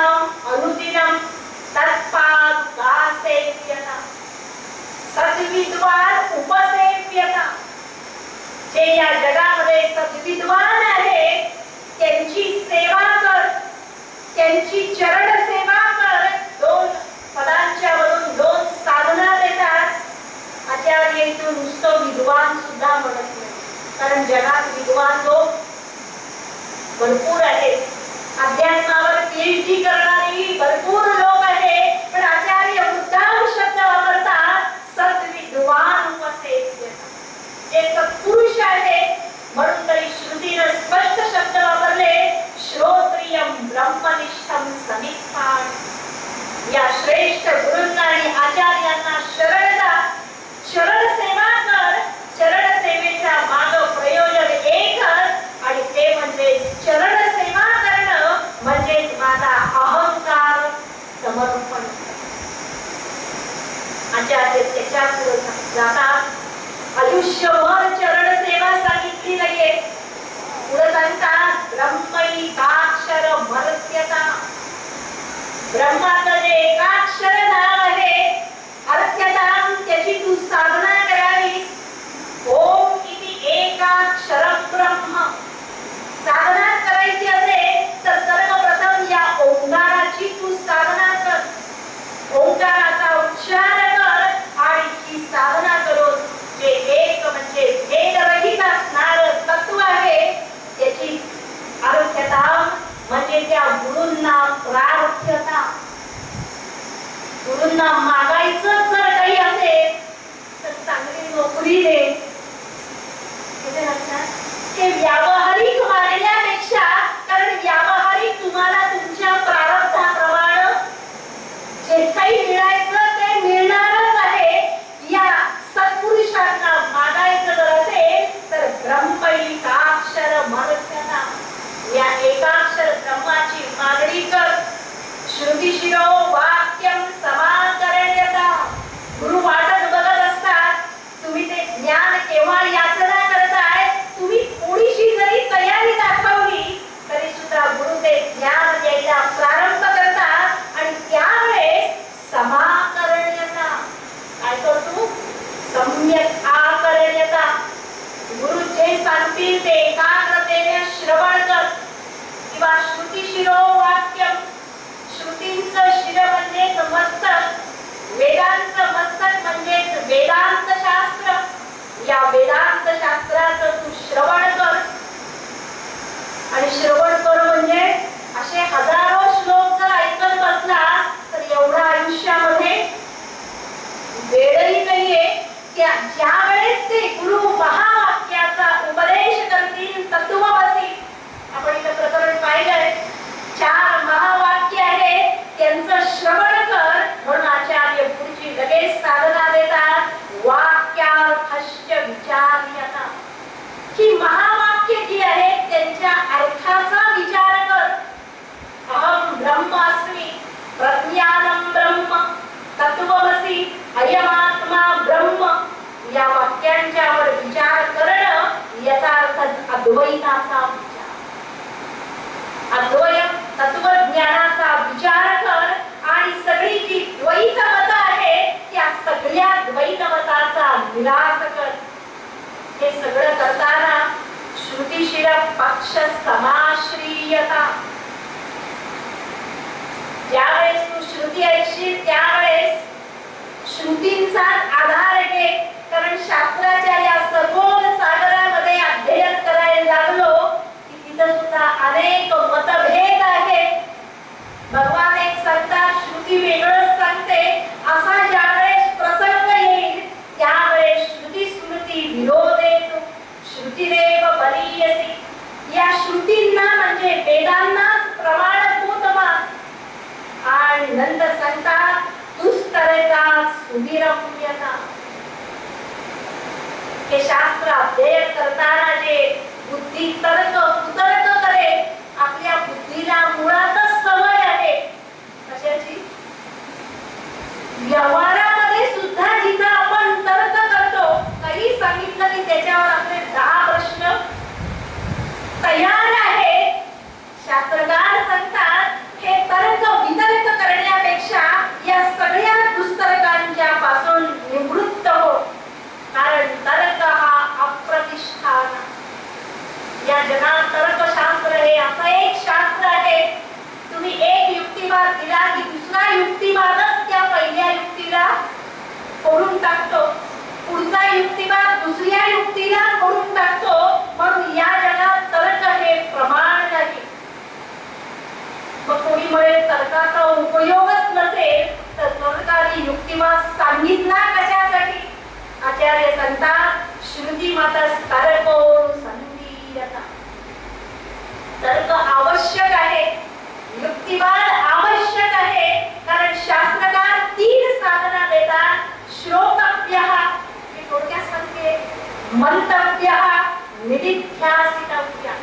अनुदिनं तत्पादुकासेव्यता. सद्विद्वान उपसेव्यता. जे या जगामध्ये सद्विद्वान आहे त्यांची सेवा कर, त्यांची चरण सेवा कर. 2 पदांच्या वरून 2 साधना देतात. आचार्य इथून नुसतं विद्वान सुद्धा म्हणत नाही, कारण जगात विद्वान लोक भरपूर आहेत. अध्यात्मावर PhD करणारी भरपूर लोक आहेत. पण आचार्य मुद्दाम शब्द वापरतात, सद्विद्वान उपसेव्यता. जे सत्पुरुष आहेत, म्हणून तरी श्रुतीनं स्पष्ट शब्द वापरले, श्रोत्रियम ब्रह्मनिष्ठम समीक्षाण. या श्रेष्ठ गुरूंना आणि आचार्यांना शरण जा, शरण सेवा कर. चरण सेवेच्या माग प्रयोजन एकच, आणि ते म्हणजे चरण सेवा करणं म्हणजेच माझा अहंकार समर्पण. आचार्य त्याच्यात जातात. आयुष्यभर चरण सेवा सांगितली नाहीये. पुढे सांगतात, ब्रह्मैकाक्षर मर्त्यता. ब्रह्माचं जे एकाक्षर नाव आहे, अर्त्यतां, त्याची तू साधना करावीस. ओम इति एकाक्षरं ब्रह्म. साधना करायची असेल तर सर्वप्रथम या ओंकाराची तू गुरूंना मागायचं जर काही असेल तर चांगली नोकरी दे. ते व्यावहारिक मागण्यापेक्षा, कारण व्यावहारिक तुम्हाला तुमच्या प्रारब्धाप्रमाणे जे काही मिळायचं ते मिळणारच आहे. या सत्पुरुषांना मागायचं जर असेल तर ब्रह्मैकाक्षर मनस्यता, या एकाक्षर ब्रह्माची मागणी कर. श्रुतिशिरो वाक्यम समाकरण्यता. गुरु वाटत बघत असतात तुम्ही ते ज्ञान केव्हा याचना करताय. तुम्ही थोडीशी जरी तयारी दाखवली तरी सुद्धा गुरु ते ज्ञान द्यायला प्रारंभ करतात आणि त्यावेळेस समाकरण्यता काय करतो, सम्यक आकरण्यता. गुरु जे सांगतील ते एकाग्रतेने श्रवण कर. किंवा श्रुतिशिरो वाक्यम, श्रुतींचं शिर म्हणजेच मस्तक, वेदांचं मस्तक म्हणजेच वेदांत शास्त्र. या वेदांत शास्त्राचं तू श्रवण कर. आणि श्रवण कर म्हणजे असे हजारो श्लोक जर ऐकत बसलास तर एवढा आयुष्यामध्ये वेळही नाहीये. ज्या वेळेस ते गुरु महावाक्याचा उपदेश करतील, तत्वमसी. आपण इथं प्रकरण पाहिलंय, 4 महावाक्य आहेत, त्यांचं श्रवण कर. म्हणून आचार्य पुढची लगेच साधना देतात, वाक्यार्थश्च विचार्यता. ही महावाक्य जी आहेत त्यांच्या अर्थाचा विचार कर. अहम ब्रह्मास्मि, प्रज्ञानम ब्रह्म, तत्वमसी, अयमात्मा ब्रह्म. या वाक्यांच्यावर विचार करणं याचा अर्थ अद्वैताचा विचार. अद्वय तत्वज्ञानाचा विचार कर आणि सगळी जी द्वैत मत आहे त्या सगळ्या द्वैत मताचा निराश कर. हे सगळं करताना श्रुतिशिर पक्ष समाश्रियता. ज्यावेळेस तू श्रुती ऐकशील त्यावेळेस श्रुतींचा आधार घे. कारण शास्त्राच्या या सखोल सागरामध्ये अध्ययन करायला लागलो की तिथं सुद्धा अनेक मतभेद आहेत. भगवान एक सांगतात, श्रुती वेगळंच सांगते. असा ज्यावेळेस प्रसंग येईल त्यावेळेस श्रुती स्मृती विरोध येतो. श्रुतीदेव बलीयसी. या श्रुतींना म्हणजे वेदांनाच प्रमाणभूत मान. आणि नंतर सांगतात दुष्करता सुधीरम्यता. हे शास्त्र अध्ययन करताना जे बुद्धी तर्क कुतर्क करे, आपल्या बुद्धीला मुळातच सवय आहे कशाची, व्यवहारामध्ये सुद्धा जिथं आपण तर्क करतो, काही सांगितलं की त्याच्यावर आपले 10 प्रश्न तयार आहेत. शास्त्रकार सांगतात हे तर्क वितर्क करण्यापेक्षा या सगळ्या दुष्तर्कांच्या पासून निवृत्त हो. कारण तर्क हा अप्रतिष्ठान. या जगात तर्कशास्त्र हे असं एक शास्त्र आहे, तुम्ही एक युक्तिवाद दिला की दुसरा युक्तिवादच त्या पहिल्या युक्तीला फोडून टाकतो, पुढचा युक्तिवाद दुसऱ्या युक्तीला फोडून टाकतो. म्हणून या जगात तर्क हे प्रमाण नाही. मग कोणी म्हणेल तर्काचा उपयोगच नसेल तर तर्काने युक्तिवाद सांगितला कशासाठी. आचार्य सांगतात श्रुतीमतः तर्को संधीयता. तर्क आवश्यक आहे, युक्तिवाद आवश्यक आहे. कारण शास्त्रकार 3 साधना देतात. श्रोतव्यः, हे थोडक्यात सांगते, मंतव्यः, निदिध्यासितव्यः.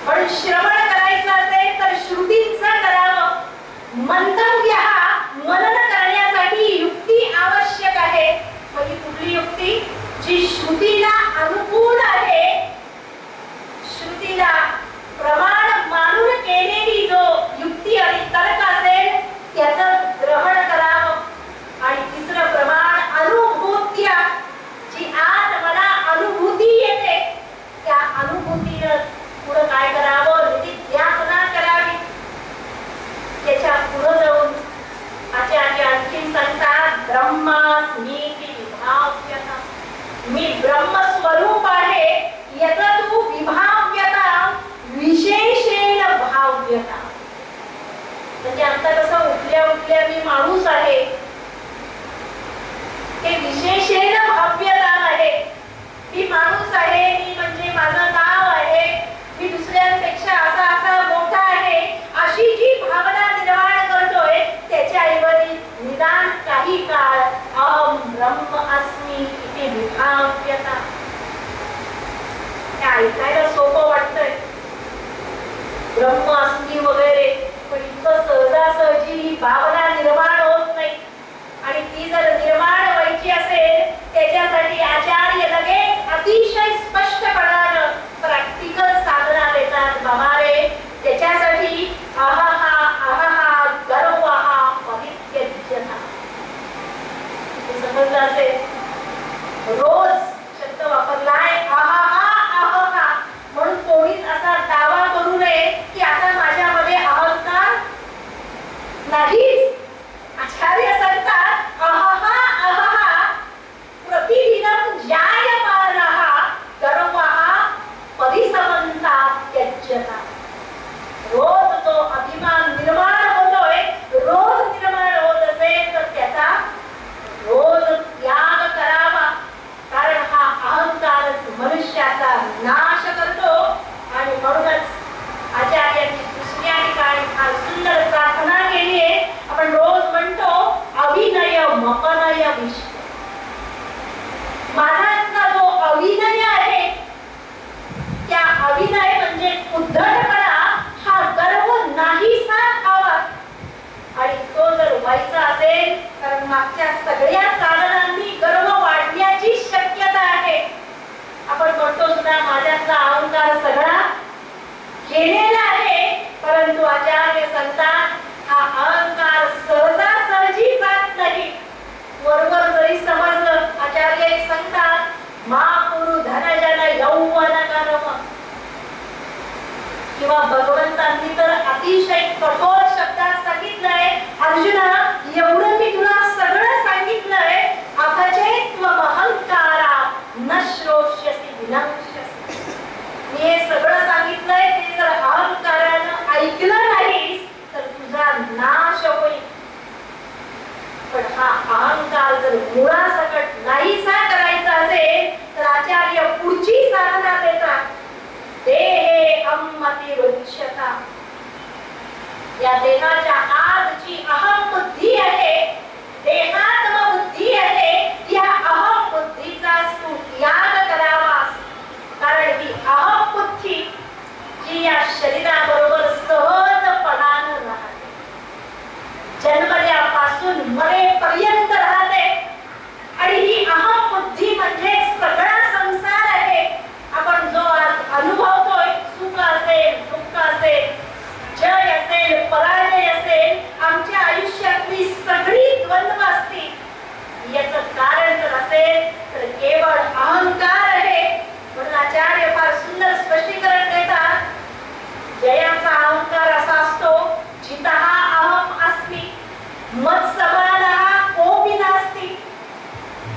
पण श्रवण करायचं असेल तर श्रुतींचं करावं. मंतव्यः, मनन करण्यासाठी युक्ती आवश्यक आहे. म्हणजे कुठली युक्ती जी श्रुतीला अनुकूल आहे, श्रुतीला प्रमाण मानून केलेली जो युक्ती आणि तर्क असेल त्याचं ग्रहण करावं. आणि तिसरं प्रमाण अनुभूत्या, जी आज मला अनुभूती येते त्या अनुभूतीनं पुढे काय करावं, निधिध्यासना करावी. त्याच्या पुढे ब्रह्मास्मी वगैरे, पण इतकं सहजासहजी ही भावना निर्माण होत नाही. आणि ती जर निर्माण व्हायची असेल त्याच्यासाठी आचार्य लगेच अतिशय स्पष्टपणानं प्रॅक्टिकल साधना देतात. बाबा रे, त्याच्यासाठी आहाहा आहाहा गर्वहा पवित्यज्यता. समजलं असेल, रोज शब्द वापरलाय आहाहा आहाहा, म्हणून कोणीच असा दावा करू नये की आता माझ्यामध्ये अहंकार नाहीच. आचार्य सांगतात आहाहा आहाहा प्रतिदिनं जायमानः गर्वः परिसमन्तात्यज्यता. रोज तो अभिमान निर्माण होतोय, रोज निर्माण होत असेल तर त्याचा रोज त्याग करावा. कारण हा अहंकारच मनुष्याचा नाश करतो. आणि म्हणूनच आचार्यांनी दुसऱ्या ठिकाणी फार सुंदर प्रार्थना केली आहे. आपण रोज म्हणतो अभिनय मपनय विश्व. माझा जो अभिनय आहे, त्या अभिनय म्हणजे उद्धटपणा, हा गर्व नाहीसा हवा. आणि तो जर व्हायचा असेल तर मागच्या सगळ्या साधनांनी गर्व वाढण्याची शक्यता आहे. आपण म्हणतो सुद्धा माझ्यातला अहंकार सगळा गेलेला आहे, परंतु आचार्य सांगतात हा अहंकार सहजासहजी जात नाही. वरवर जरी समजलं, आचार्य सांगतात मा कुरु धनजन यौवन कर्म. किंवा भगवंतांनी तर अतिशय कठोर शब्दात सांगितलंय, अर्जुना एवढं मी तुला सगळं सांगितलंय, अभजेत्व अहंकारा न श्रोष्यसि विनक्ष्यसि. मी हे सगळं सांगितलंय, ते जर अहंकारानं ऐकलं नाहीस तर तुझा नाश होईल. पण हा अहंकार जर मुळासकट नाहीसा करायचा असेल तर आचार्य पुढची साधना देतात. देहे अहमतिरुच्यता. या देहाच्या आत जी अहम बुद्धी आहे, देहात्म बुद्धी आहे, या अहम बुद्धीचा तू त्याग करावास. कारण ही अहम बुद्धी जी या शरीराबरोबर सहजपणानं राहते, जन्मल्यापासून मरेपर्यंत राहते. आणि ही अहम बुद्धी म्हणजे सगळा संसार आहे. आपण जो आज अनुभवतोय, सुख असेल दुःख असेल, जय असेल पराजय असेल, आमच्या आयुष्यातली सगळी द्वंद्व असतील, याचं कारण जर असेल तर केवळ अहंकार आहे. म्हणून आचार्य फार सुंदर स्पष्टीकरण देतात. जयाचा अहंकार असा असतो, जितः अहम अस्मि मत्समानः कोपि नास्ति.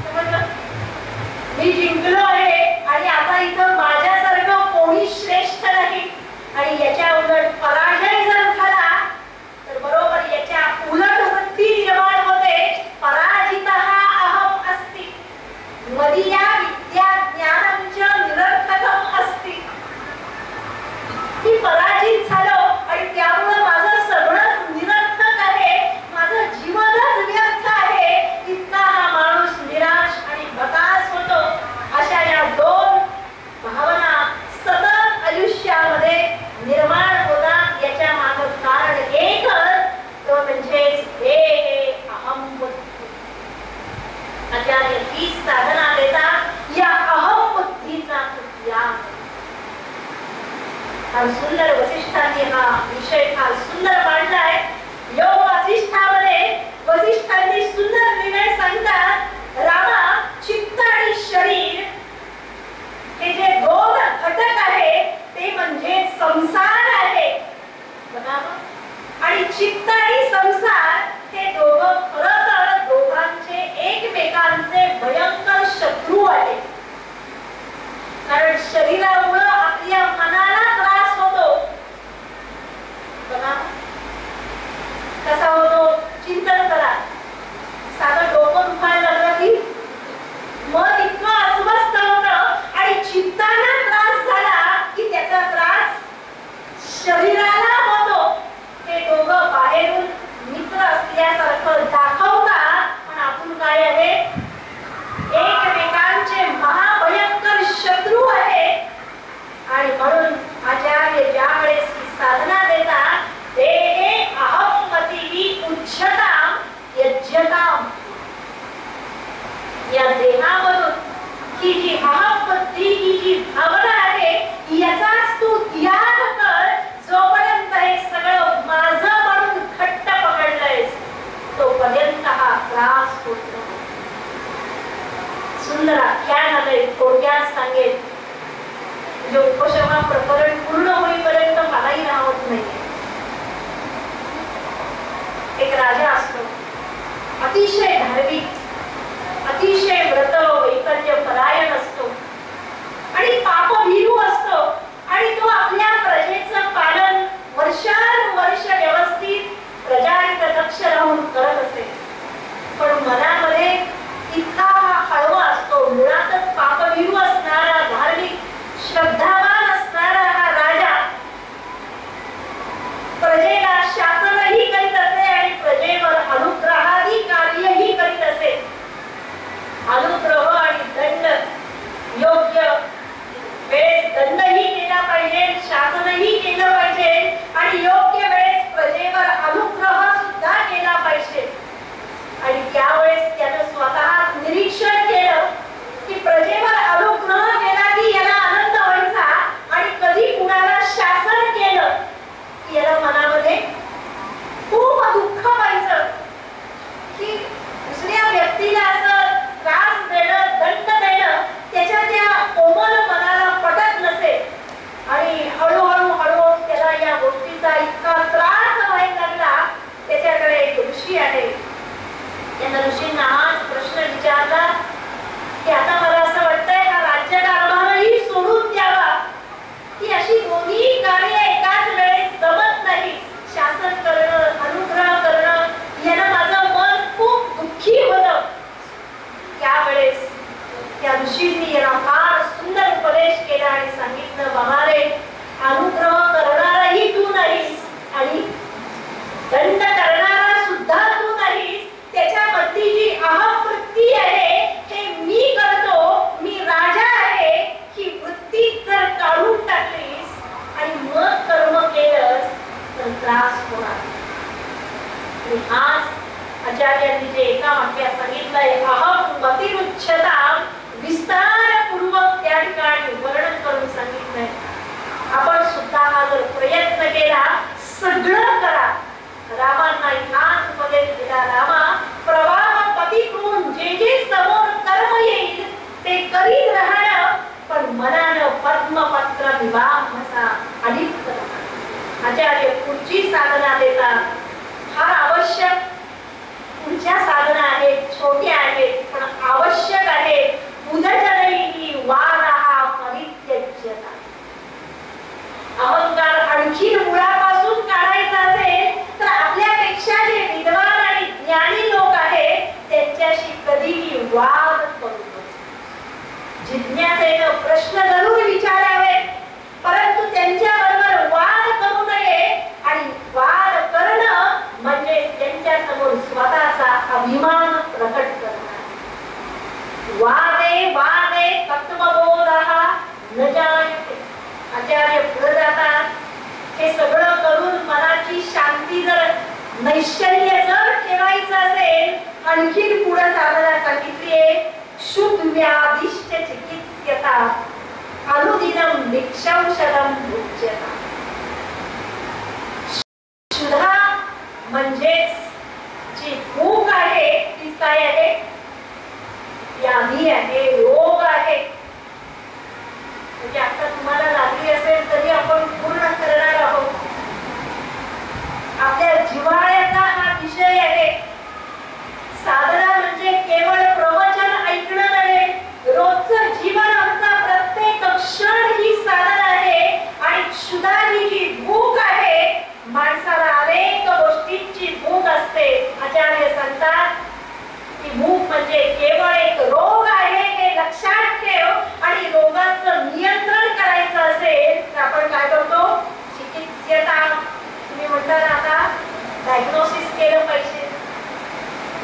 समजलं? मी जिंकलो आहे आणि आता इथं माझ्यासारखं कोणी श्रेष्ठ नाही. आणि याच्या उलट पराजय जर झाला तर बरोबर याच्या उलट वृत्ती निर्माण होते, पराजितः अहम अस्ति मदीया विद्या ज्ञानं च निरर्थकम् अस्ति. मी पराजित झालो आणि त्यामुळे माझं सगळं निरर्थक आहे, माझं जीवनच व्यर्थ आहे. इतका हा माणूस निराश आणि हताश होतो. अशा या दोन भावना सतत आयुष्यामध्ये निर्माण होतात. याच्या मागे कारण एकच, तो म्हणजे देहे अहम बुद्धी. आचार्य ही साधना देतात, या अहम बुद्धीचा त्याग. फार सुंदर वसिष्ठांनी हा विषय फार सुंदर मांडलाय. योग वासिष्ठामध्ये वसिष्ठांनी सुंदर निर्णय सांगतात. रामा, चित्त आणि शरीर हे जे दोन घटक आहे ते म्हणजे संसार आहे. आणि चित्त आणि संसार हे दोघं खरं तर दोघांचे एकमेकांचे भयंकर शत्रू आहेत. कारण शरीरामुळे आपल्या मनाला त्रास होतो. कसा होतो? चिंतन करा. साधं डोकं दुखायला लागलं की मन इतकं अस्वस्थ होतं आणि चित्ताला त्रास झाला की त्याचा त्रास शरीराला होतो. हे दोघं बाहेरून मित्र असल्यासारखं दाखवतात, पण आपण काय आहे? एकमेकांचे महाभयंकर शत्रू आहे. आणि म्हणून आचार्य ज्यावेळेस ही साधना अतिशय धार्मिक, अतिशय व्रत वैकल्य परायण असतो आणि पापभीरू असतो आणि तो आपल्या प्रजेचं पालन वर्षानुवर्ष व्यवस्थित प्रजाहित लक्ष राहून करत असे. पण मनामध्ये इतका हळवा असतो, मुळातच पापभीरू असणारा, धार्मिक श्रद्धावान असणारा हा राजा प्रजेला शासनही करीत असे आणि प्रजेवर अनुग्रहादी कार्यही करीत असे. अनुग्रह आणि दंड, योग्य वेळेस दंडही केला पाहिजे, शासनही केलं पाहिजे आणि योग्य वेळेस प्रजेवर अनुग्रह सुद्धा केला पाहिजे. आणि त्यावेळेस त्यानं स्वतः निरीक्षण केलं की प्रजेवर अनुग्रह केला की याला आनंद व्हायचा आणि कधी कुणाला शासन केलं की याला मनामध्ये खूप दुःख व्हायचं की दुसऱ्या व्यक्तीला असं त्रास देणं, दंड देणं त्याच्या त्या कोमल मनाला पटत नसे. आणि हळूहळू त्याला या गोष्टीचा इतका त्रास व्हायला लागला. त्याच्याकडे एक ऋषी आहे, त्यांना ऋषींना हाच प्रश्न विचारला की आता मला असं वाटतंय हा राज्यकारभारही सोडून द्यावा, की अशी दोन्ही कार्य एकाच वेळेस जमत नाही. शासन करणं, अनुग्रह करणं यानं माझं मन खूप दुःखी होतं. त्यावेळेस त्या ऋषींनी याला फार सुंदर उपदेश केला आणि सांगितलं, बाबा रे, अनुग्रह करणाराही तू नाहीस आणि दंड करणारा सुद्धा तू नाहीस. त्याच्यामधली जी अहमवृत्ती आहे हे मी करतो, मी राजा आहे, ही वृत्ती जर काढून टाकलीस आणि मग कर्म केलंस तर त्रास होणार. हाच आचार्यांनी जे एका वाक्यात सांगितलंय, अहम मतिरुच्छता, विस्तारपूर्वक त्या ठिकाणी वर्णन करून सांगितलंय. आपण सुद्धा हा जर प्रयत्न केला, सगळं करा. रामांना हाच उपदेश दिला, रामा प्रवाह पतिकृन जे जे समोर कर्म येईल ते करीत राहणं, पण मनानं पद्मपत्र विवाहसा अलिप्त राहणं. आचार्य पुढची साधना देतात, फार आवश्यक पुढच्या साधना आहेत, छोट्या आहेत पण आवश्यक आहेत. उदजनैः वारहा परित्यज्यता. अहंकार आणखी मुळापासून काढायचा असेल तर आपल्यापेक्षा जे विद्वान आणि ज्ञानी लोक आहेत त्यांच्याशी कधीही वाद करू नये. जिज्ञासेनं प्रश्न जरूर विचारावे, परंतु त्यांच्याबरोबर वाद करू नये. आणि वाद करणं म्हणजे त्यांच्या समोर स्वतःचा अभिमान प्रकट करणं. वादे वादे तत्त्वबोधः न जायते. आचार्य पुढे जातात, हे सगळं करून मनाची शांती जर, नैश्चल्य जर ठेवायचं असेल, आणखीन पुढे साधना सांगितलीये, शुद्धव्याधिष्ट चिकित्स्यता अनुदिनं निक्षौषधं भुज्यता. शुद्धा म्हणजेच जी भूक आहे ती काय आहे, व्याधी आहे, रोग आहे. म्हणजे आता तुम्हाला लागली असेल तरी आपण पूर्ण करणार आहोत. आपल्या जिव्हाळ्याचा हा विषय आहे. साधना म्हणजे केवळ प्रवचन ऐकणं नव्हे, रोजचं जीवन आमचा प्रत्येक क्षण ही साधना आहे. आणि क्षुधा ही जी भूक आहे, माणसाला अनेक गोष्टींची भूक असते. आचार्य सांगतात की भूक म्हणजे केवळ एक रोग आहे हे लक्षात ठेव. आणि रोगाचं नियंत्रण करायचं असेल तर आपण काय करतो, चिकित्स्यता. तुम्ही म्हणता ना आता डायग्नोसिस केलं पाहिजे,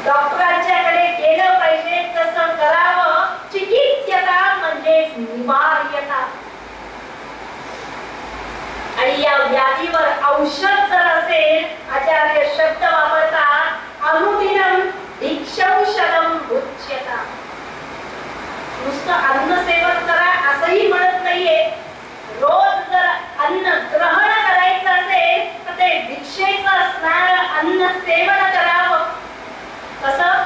डॉक्टरांच्याकडे गेलं पाहिजे, तसं करावं. चिकित्स्यता म्हणजे निवार्यता. आणि या व्याधीवर औषध जर असेल, आचार्य शब्द वापरतात, अनुदिनं भिक्षौषधं भुज्यता. नुसतं अन्न सेवन करा असंही म्हणत नाहीये. रोज जर अन्न ग्रहण करायचं असेल तर ते भिक्षेचं असणारं अन्न सेवन करावं. कसं,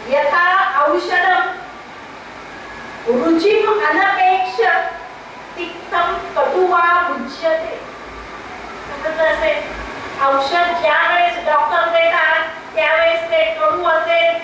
यथा औषधं रुचिम अनपेक्ष तिक्तम कटुवा भुज्यते. औषध ज्या वेळेस डॉक्टर देतात त्यावेळेस ते कडू असेल,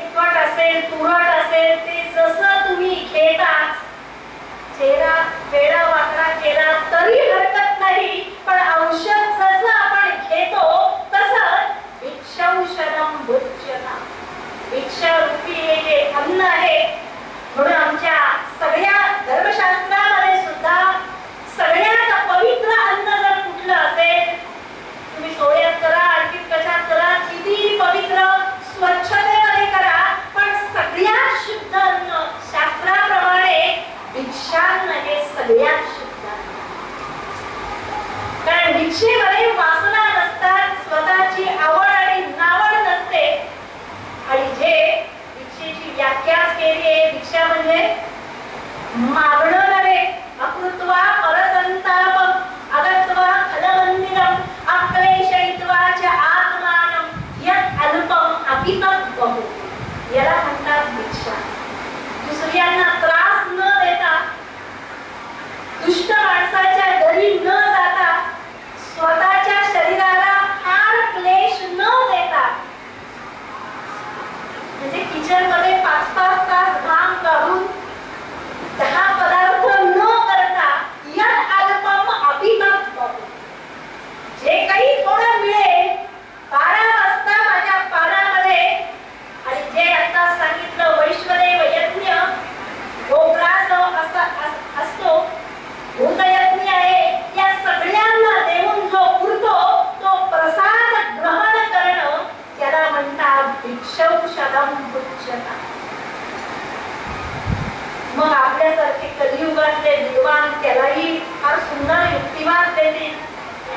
आपल्यासारखे कलियुगातले विद्वान त्यालाही फार सुंदर युक्तिवाद देतील.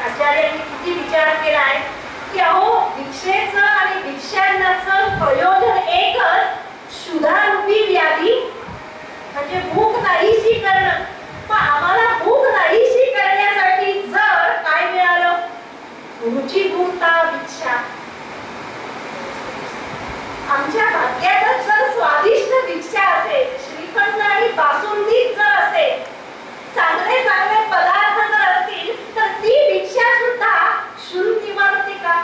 आचार्यांनी किती विचार केलाय की अहो भिक्षेचं आणि भिक्षाटनाचं प्रयोजन एकच, क्षुधारूपी व्याधी म्हणजे भूक नाहीशी करणं. पण आम्हाला भूक नाहीशी करण्यासाठी जर काय मिळालं, रुचिभूता भिक्षा. आमच्या भाग्यातच जर स्वादिष्ट भिक्षा असेल, श्रीखंड आणि बासुंदी जर असेल, चांगले चांगले पदार्थ जर असतील, तर ती भिक्षा सुद्धा क्षुल्किमर्तिका,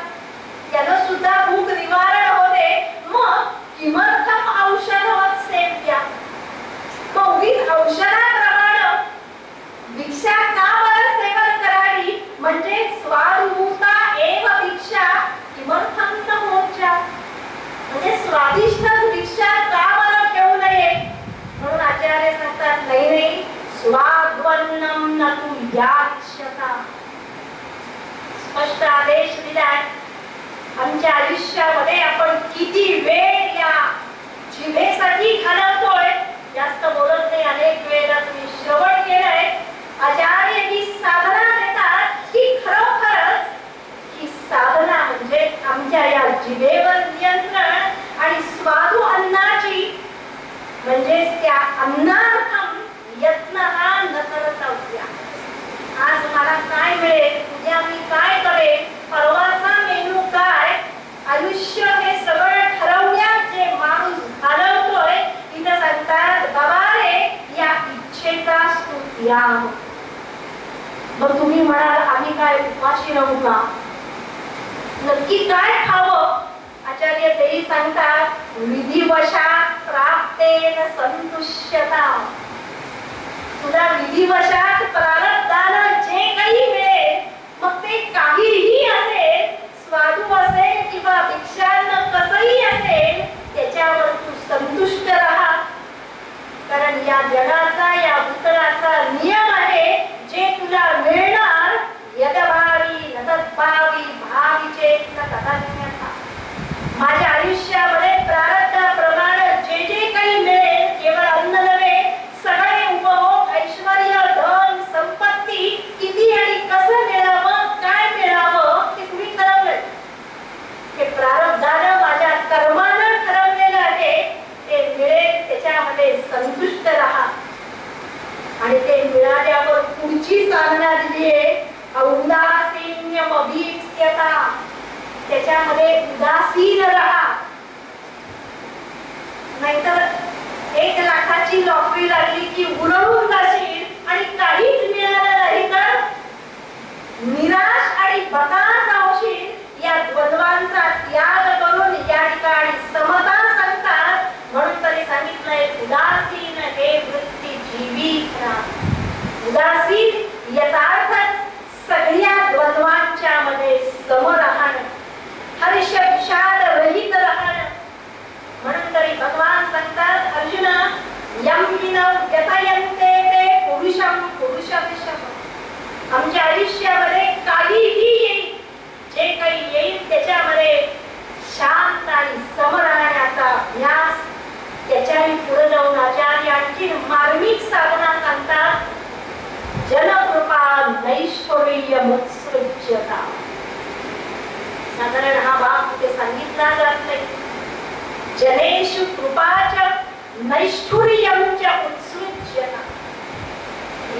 त्यानं सुद्धा भूक निवारण होते. मग किमर्थम औषधवत सेव्या, मग उगीच औषधाप्रमाणे भिक्षा का बरं सेवन करावी, म्हणजे स्वादुभूता एव भिक्षा किमर्थम न मोक्षा, म्हणजे स्वादिष्ट भिक्षा का बरं घेऊ नये. म्हणून आचार्य सांगतात नाही नाही, स्वाद्वन्नम न तु याच्यता. स्पष्ट आदेश दिलाय. आमच्या आयुष्यामध्ये आपण किती वेळ या जिभेसाठी घालवतोय. जास्त बोलत नाही, अनेक वेळेला तुम्ही श्रवण केलंय. आचार्य ही साधना देतात की खरोखरच ही साधना म्हणजे आमच्या या जिभेवर नियंत्रण आणि स्वादू अन्नाची म्हणजे त्या अन्नार्थम यत्न हा न करतव्या. आज मला काय मिळेल, उद्या मी काय करेन, परवाचा मेनू काय, आयुष्य हे सगळं ठरवण्यात जे माणूस घालवतोय. इथं सांगतात बाबा रे, या इच्छेचा स्तुत्याग. मग तुम्ही म्हणाल आम्ही काय उपाशी राहू का, नक्की काय खावं. आचार्य तेही सांगतात विधिवशात प्राप्तेन संतुष्यता. तुला विधिवशात प्रारब्धानं जे काही मिळेल, मग ते काहीही असेल, स्वादू असेल किंवा भिक्षान्न कसंही असेल, त्याच्यावर तू संतुष्ट राहा. कारण या जगाचा या उत्तराचा नियम आहे, जे तुला मिळणार यदभावी न तद्भावी भावीचेत न तदन्यथा. माझ्या आयुष्यामध्ये प्रारब्धाप्रमाणे जे जे काही मिळेल, केवळ अन्न नव्हे, सगळे उपभोग, ऐश्वर्य, धन, संपत्ती किती आणि कसं मिळावं, काय मिळावं ते तुम्ही ठरवलंय. हे प्रारब्धानं माझ्या कर्मानं ठरवलेलं आहे. ते मिळेल त्याच्यामध्ये संतुष्ट राहा. आणि ते मिळाल्यावर पुढची साधना दिली आहे औदासीन्यमभीप्स्यता. त्याच्यामध्ये उदासीन राहा. नाहीतर 1 लाखाची लॉटरी लागली की उडवून जाशील आणि काहीच मिळालं नाही तर निराश आणि बतास होशील. या द्वंद्वांचा त्याग करून या ठिकाणी समता सांगतात. म्हणून तरी सांगितलंय उदासीन हे वृत्ती जीवी. उदासीन याचा अर्थच सगळ्या द्वंद्वांच्या मध्ये सम राहणं, हर्ष विषाद रहित राहणं. म्हणून तरी भगवान सांगतात अर्जुन यम विनव व्यतयन्ते ते पुरुषम पुरुषविषम. आमच्या आयुष्यामध्ये काहीही येईल, जे काही येईल त्याच्यामध्ये शांत आणि सम राहण्याचा अभ्यास. त्याच्याही पुढे जाऊन आचार्य आणखी मार्मिक साधना सांगतात जनकृपा नैष्ठुर्य मुत्सृज्यता. साधारण हा भाग कुठे सांगितला जात नाही. जनेषु कृपाच नैष्ठुर्यं च उत्सृज्यता.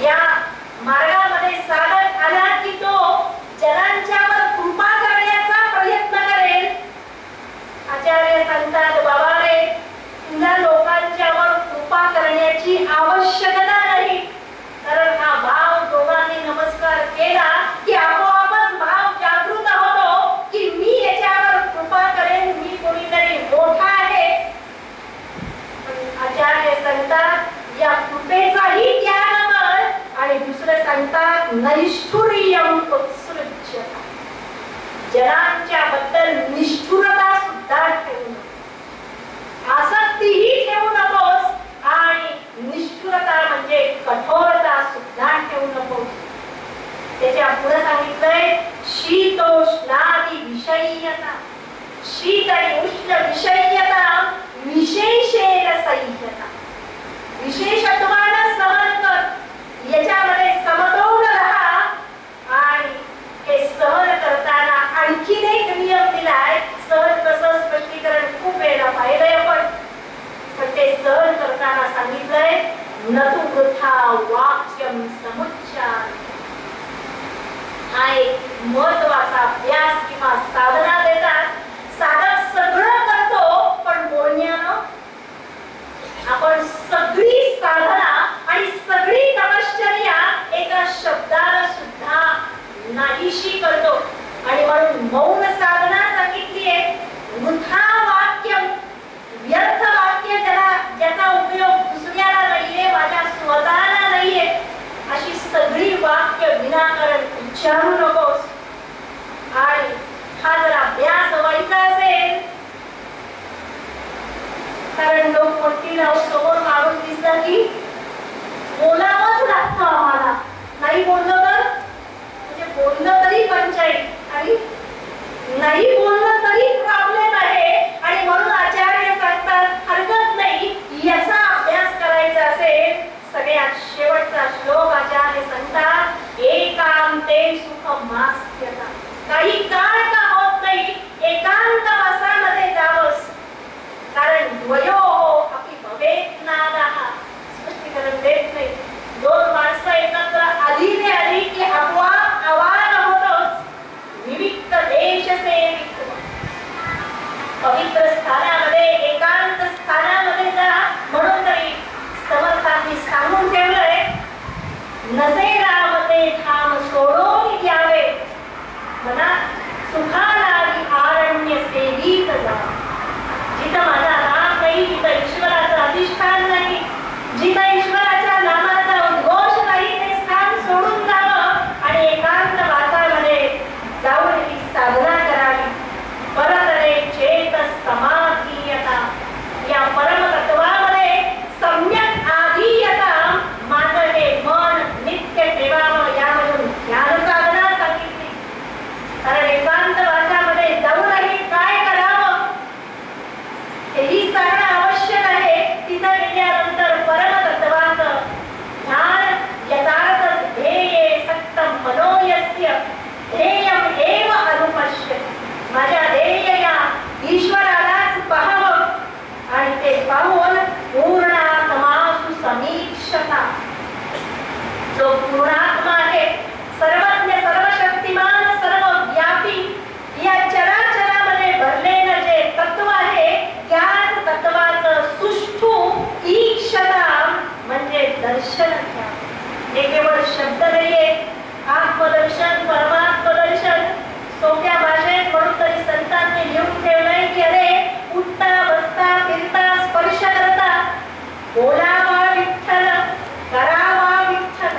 या मार्गामध्ये साधक आला की तो जनांच्यावर कृपा करण्याचा प्रयत्न करेल. आचार्य सांगतात बाबा रे, तुला लोकांच्यावर कृपा करण्याची आवश्यकता नाही. कारण हा भाव दोघांनी नमस्कार केला की आपोआपच भाव जागृत होतो की मी याच्यावर कृपा करेन, मी कोणीतरी मोठा आहे. आचार्य सांगतात या कृपेचाही त्याग कर. आणि दुसरे सांगतात नैष्ठुर्यं उत्सृज्यता. जनांच्या बद्दल निष्ठुरता सुद्धा ठेवू नको, आसक्तीही ठेवू नकोस. आणि निष्ठुरता म्हणजे कठोरता सुद्धा ठेवू नकोस. त्याच्या पुढे सांगितलंय शीतोष्णादि विषय्यता. शीत आणि उष्ण विषय्यता विशेषेण संयता. विशेषत्वानं सह याच्यामध्ये समतोल राहा. आणि हे सहन करताना आणखीन एक नियम दिलाय. सहन कसं स्पष्टीकरण खूप वेळा पाहिलंय आपण, पण ते सहन करताना सांगितलंय न तु वृथा वाक्यम समुच्चार. हा एक महत्वाचा अभ्यास किंवा साधना देतात. साधक सगळं करतो, पण बोलण्यानं आपण सगळी साधना आणि सगळी तपश्चर्या एका शब्दानं सुद्धा नाहीशी करतो. आणि म्हणून मौन साधना सांगितली आहे. वृथा वाक्यम, व्यर्थ वाक्य ज्याचा उपयोग दुसऱ्याला नाहीये, माझ्या स्वतःला नाहीये, अशी सगळी वाक्य विनाकारण उच्चारू नकोस. आणि हा जर अभ्यास व्हायचा असेल, कारण लोक मोठी नाव समोर माणूस दिसला की बोलावंच लागतं आम्हाला. नाही बोललो तर म्हणजे बोललं तरी पंचायत आणि नाही बोललं तरी प्रॉब्लेम आहे. आणि म्हणून आचार्य सांगतात हरकत नाही, याचा अभ्यास करायचा असेल. सगळ्यात शेवटचा श्लोक आचार्य सांगतात एकांते सुखमास्त्यता. काही काळ का होत नाही एकांत वासामध्ये जावंस, कारण द्वयोः अपि भवेत् नादः. स्पष्टीकरण देत नाही. दोन माणसं एकत्र आली ने आली की आपोआप आवाज होतोच. विविक्त देश सेवित्व. पवित्र स्थानामध्ये एकांत स्थानामध्ये जा. म्हणून तरी समर्थांनी सांगून ठेवलंय नसे रावते धाम सोडून घ्यावे, म्हणा सुखालागी आरण्य सेवीत जा. जिथं माझा नाम नाही, जिथं ईश्वराचं अधिष्ठान नाही, जिथं ईश्वराच्या नामाचा उद्घोष नाही, ते स्थान सोडून जावं आणि एकांत वासामध्ये जाऊन ही साधना करावी. परतरे चेत समाधीयता. या परमतत्वामध्ये सम्यक आधीयता. माझं हे मन नित्य ठेवावं, यामधून ध्यान साधना सांगितली. कारण एकांत वासामध्ये जाऊनही काय करावं हेही सांगणं आवश्यक आहे. तिथं गेल्यानंतर परमतत्वाचं ध्यान, यथार्थ ध्येये सक्तम मनोयस्य ध्येयम एव अनुपश्यति. माझ्या ध्येय या ईश्वरालाच पाहावं आणि ते पाहून पूर्णात्मासु समीक्षता. जो पूर्णात्मा आहे, सर्वज्ञ सर्वशक्तिमान सर्वव्यापी, या चराचरामध्ये भरलेलं जे तत्व आहे, त्याच तत्वाचं सुष्ठू ईक्षता म्हणजे दर्शन घ्या. हे केवळ शब्द नाहीये. आत्मदर्शन, परमात्मदर्शन सोप्या भाषेत म्हणून तरी संतांनी लिहून ठेवलंय की अरे उठता बसता फिरता स्पर्श करता बोलावा विठ्ठल, करावा विठ्ठल.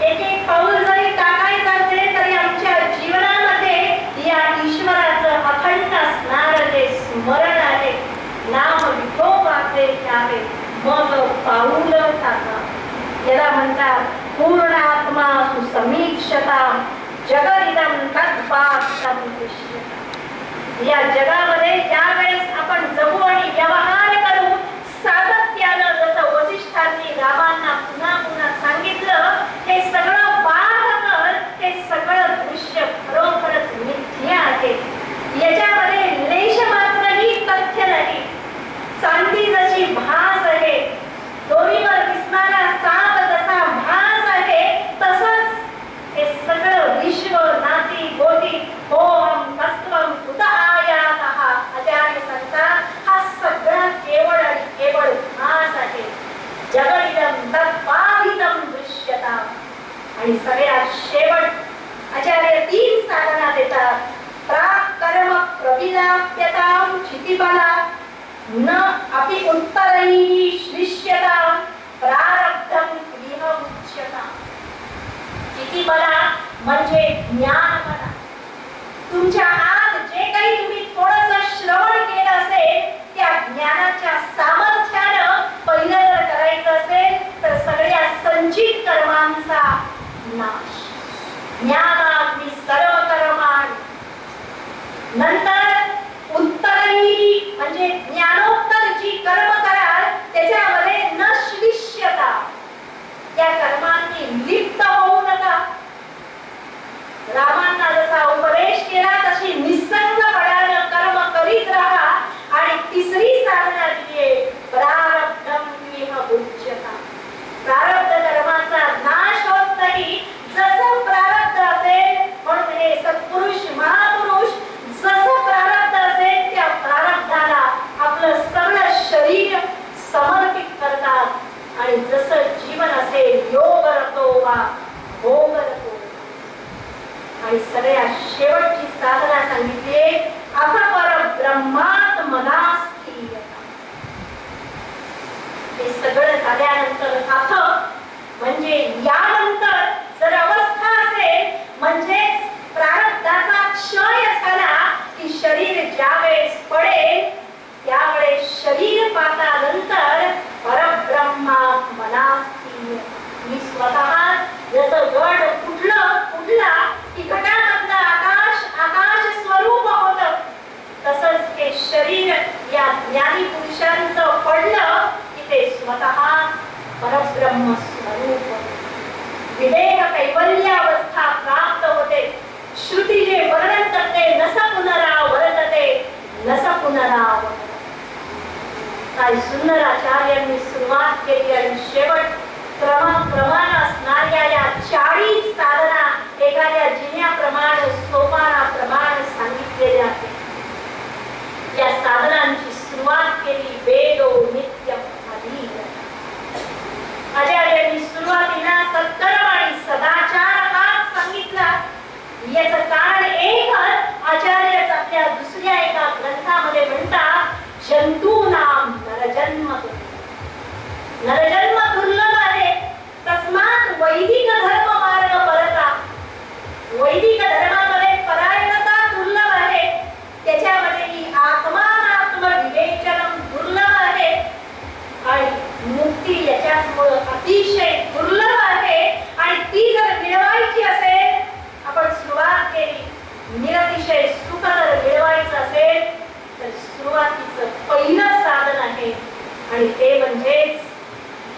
एक एक पाऊल जरी टाकायचं असेल तरी आमच्या जीवनामध्ये या ईश्वराचं अखंड असणारं जे स्मरण आहे, नाम विठोबाचे घ्यावे, मग पाऊल टाका. याला म्हणतात पूर्णात्मा सुसमीक्षता. जगदिदं तत्पात्रं दृश्यते. या जगामध्ये ज्यावेळेस आपण जगू आणि व्यवहार करू सातत्यानं, जसं वसिष्ठांनी रामांना पुन्हा पुन्हा सांगितलं, हे सगळं बाध कर, हे सगळं दृश्य खरोखरच मिथ्या आहे. याच्यामध्ये लेश मात्रही तथ्य नाही. चांदी जशी भास आहे, दोरीवर दिसणारा साप जसा भास आहे, तसंच हे सगळं विश्व नाती गोटी होम तत्वम कुत आयातः. आचार्य सांगतात हा सगळा केवळ आणि केवळ भास आहे. जगदिदं तत्पादितं दृश्यता. आणि सगळ्यात शेवट आचार्य तीन साधना देतात. प्राक कर्म प्रविलाप्यतां चितिबला न अपि उत्तरैः श्लिष्यतां प्रारब्धं विमुच्यता. चितिबला म्हणजे ज्ञानबला. तुमच्या आत जे काही तुम्ही थोडंसं श्रवण केलं असेल, त्या ज्ञानाच्या सामर्थ्यानं पहिलं जर करायचं असेल तर सगळ्या संचित कर्मांचा नाश. ज्ञानाग्नी सर्व कर्माणि. नंतर उत्तरही म्हणजे ज्ञानोत्तर जी कर्म कराल त्याच्यामध्ये न श्लिष्यता. त्या कर्मांनी परब्रह्मात्मनास्थीयता. हे सगळं झाल्यानंतर अथ म्हणजे यानंतर जर अवस्था असेल म्हणजेच प्रारब्धाचा क्षय झाला की शरीर ज्यावेळेस पडेल त्यावेळेस शरीर पातानंतर परब्रह्मात्मनास्थीयता. मी स्वतः जसं गड फुटला की घटामधलं आकाश स्वरूप होत तसंच हे शरीर या ज्ञानी पुरुषांचं पडलं की ते स्वतः परब्रह्म स्वरूप विवेक कैवल्यावस्था प्राप्त होते. श्रुती जे वर्णन करते नस पुनरावर्तते नस पुनरावर्तते. काय सुंदर आचार्यांनी सुरुवात केली आणि शेवट क्रमाक्रमान असणाऱ्या या 40 साधना एखाद्या जिन्याप्रमाणे सोपानाप्रमाणे सांगितलेल्या आहेत. या साधनांची सुरुवात केली वेदो नित्यम अधीन. आचार्यांनी सुरुवातीला सत्कर्म आणि सदाचार हाच सांगितला. याचं कारण एकच. आचार्यच आपल्या दुसऱ्या एका ग्रंथामध्ये म्हणतात जंतूनाम नरजन्म नरजन्म दुर्लभ आहे. तस्मात वैदिक धर्म मार्ग परता. वैदिक धर्मामध्ये परायणता दुर्लभ आहे. त्याच्यामध्ये ही आत्मानात्म विवेचन दुर्लभ आहे आणि मुक्ती याच्यामुळे अतिशय दुर्लभ आहे. आणि ती जर मिळवायची असेल आपण सुरुवात केली निरतिशय सुख जर मिळवायचं असेल तर सुरुवातीचं पहिलं साधन आहे आणि ते म्हणजेच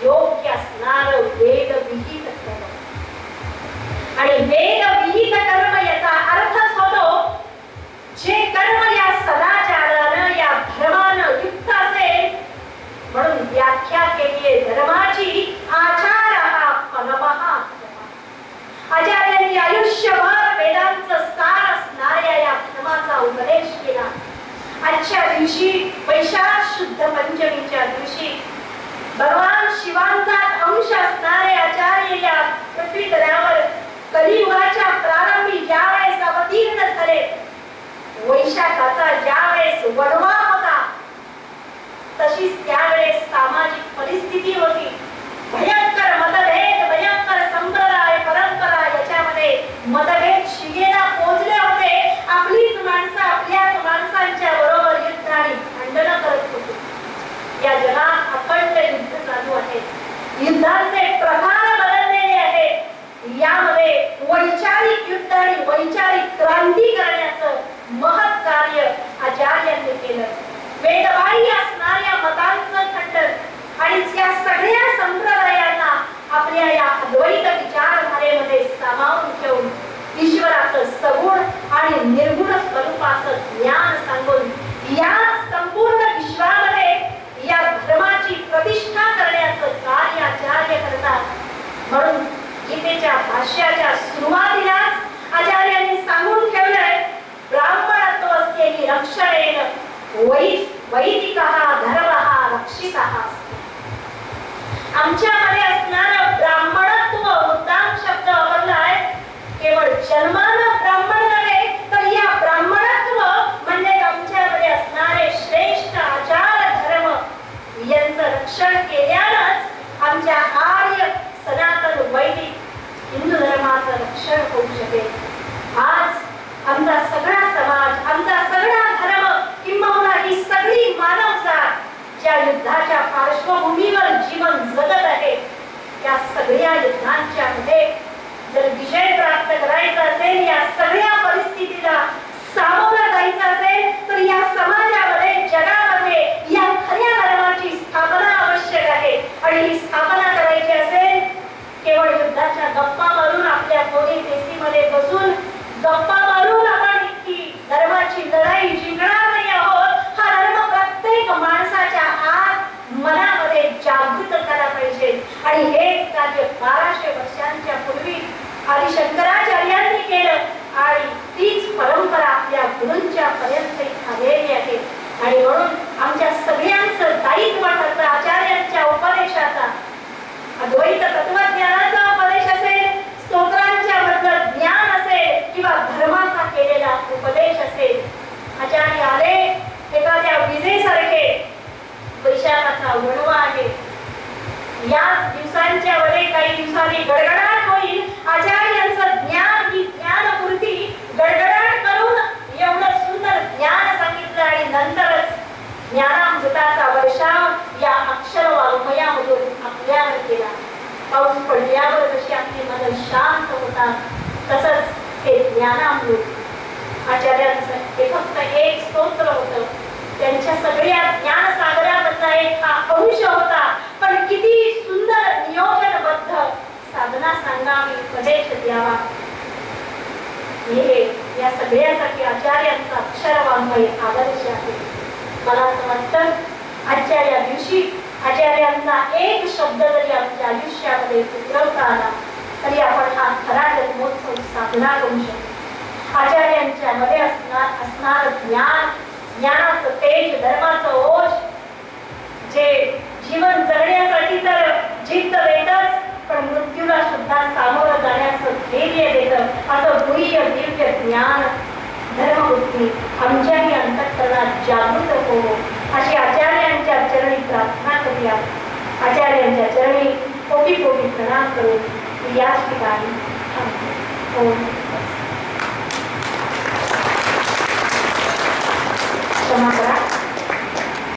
योग्य असणार वेद विहित कर्म. आणि वेद विहित कर्म याचा अर्थच होतो जे कर्म या सदाचारानं या धर्मानं युक्त असेल. म्हणून व्याख्या केली आहे धर्माची आचार हा फलमहा. आचार्यांनी आयुष्यभर वेदांचं सार असणाऱ्या या धर्माचा उपदेश केला. आजच्या दिवशी वैशाख शुद्ध पंचमीच्या दिवशी भगवान शिवांचा अंश असणारे आचार्य या पृथ्वी तलावर कलियुगाच्या प्रारंभी ज्यावेळेस अवतीर्ण झाले वैशाखाचा ज्यावेळेस वणवा होता तशीच त्यावेळेस सामाजिक परिस्थिती होती. भयंकर मतभेद भयंकर संप्रदाय परंपरा याच्यामध्ये मतभेद शिगेला पोहोचले होते. आपलीच माणसं आपल्याच माणसांच्या बरोबर युद्ध आणि भांडण करत होती. या जगात अखंड युद्ध चालू आहे. युद्धाचे प्रकार बदललेले आहेत. यामध्ये वैचारिक युद्ध आणि वैचारिक क्रांती करण्याचं महत् कार्य आचार्यांनी केलं. वेदबाह्य असणाऱ्या मतांचं खंडन आणि या सगळ्या संप्रदायांना आपल्या या अद्वैत विचारधारेमध्ये सामावून ठेवून ईश्वराचं सगुण आणि निर्गुण स्वरूपाचं ज्ञान सांगून या संपूर्ण विश्वामध्ये या धर्माची प्रतिष्ठा करण्याचं कार्य आचार्य करतात. म्हणून गीतेच्या भाष्याच्या सुरुवातीलाच आचार्यांनी सांगून ठेवलंय ब्राह्मणत्वस्य हि रक्षणेन वैदिकः धर्मः रक्षितः. आमच्यामध्ये असणारं ब्राह्मणत्व मुद्दाम शब्द वापरलाय. केवळ जन्मानं ब्राह्मण नव्हे तर या ब्राह्मणत्व म्हणजे आमच्यामध्ये असणारे श्रेष्ठ आचार धर्म यांचं रक्षण केल्यानंच आमच्या आर्य सनातन वैदिक हिंदू धर्माचं रक्षण होऊ शकेल. आज आमचा सगळा समाज आमचा सगळा धर्म किंबहुना ही सगळी मानवजात ज्या युद्धाच्या पार्श्वभूमीवर जीवन जगत आहे त्या सगळ्या युद्धांच्या मध्ये जर विजय प्राप्त करायचा असेल या सगळ्या परिस्थितीला सामोरं जायचं असेल तर या समाजामध्ये जगामध्ये या खऱ्या धर्माची स्थापना आवश्यक आहे. आणि ही स्थापना करायची असेल केवळ युद्धाच्या गप्पा मारून आपल्या कोणी देशीमध्ये बसून गप्पा मारून आपण इतकी धर्माची लढाई जिंकणार नाही आहोत. हा धर्म प्रत्येक माणसाच्या आत मनामध्ये जागृत झाला पाहिजे. आणि हेच कार्य 1200 वर्षांच्या पूर्वी आदि शंकराचार्यांनी केलं आणि तीच परंपरा आपल्या गुरूंच्या पर्यंत आलेली आहे. आणि म्हणून आमच्या सगळ्यांचं दायित्व ठरतं आचार्यांच्या उपदेशाचा. अद्वैत तत्वज्ञानाचा उपदेश असेल स्तोत्रांच्या मधलं ज्ञान असेल किंवा धर्माचा केलेला उपदेश असेल. आचार्य आले पडल्यावर जशी आपली मन शांत होतात तसंच हे ज्ञानामृत आचार्यांचं हे फक्त एक स्तोत्र होतं. त्यांच्या सगळ्या ज्ञानसागरामधला एक हा अंश होता. पण किती सुंदर नियोजनबद्ध साधना सांगावी, उपदेश द्यावा, हे या सगळ्यासाठी आचार्यांचा अक्षरवाङ्मय आदर्श आहे. मला असं वाटतं आजच्या या दिवशी आचार्यांचा एक शब्द जरी आमच्या आयुष्यामध्ये उतरवता आला तरी आपण हा खरा जन्मोत्सव साधना करू शकतो. आचार्यांच्या मध्ये असणार ज्ञान, ज्ञानाचं तेज, धर्माचं ओज, जे जीवन जगण्यासाठी तर जिद्द देतच पण मृत्यूला सुद्धा सामोरं जाण्याचं धैर्य देतं. असं गुह्य दिव्य ज्ञान धर्मबुद्धी आमच्याही अंतःकरणात जागृत हो अशी आचार्यांच्या चरणी प्रार्थना करूया. आचार्यांच्या चरणी कोटी कोटी प्रणाम करून याच ठिकाणी क्षमा करा.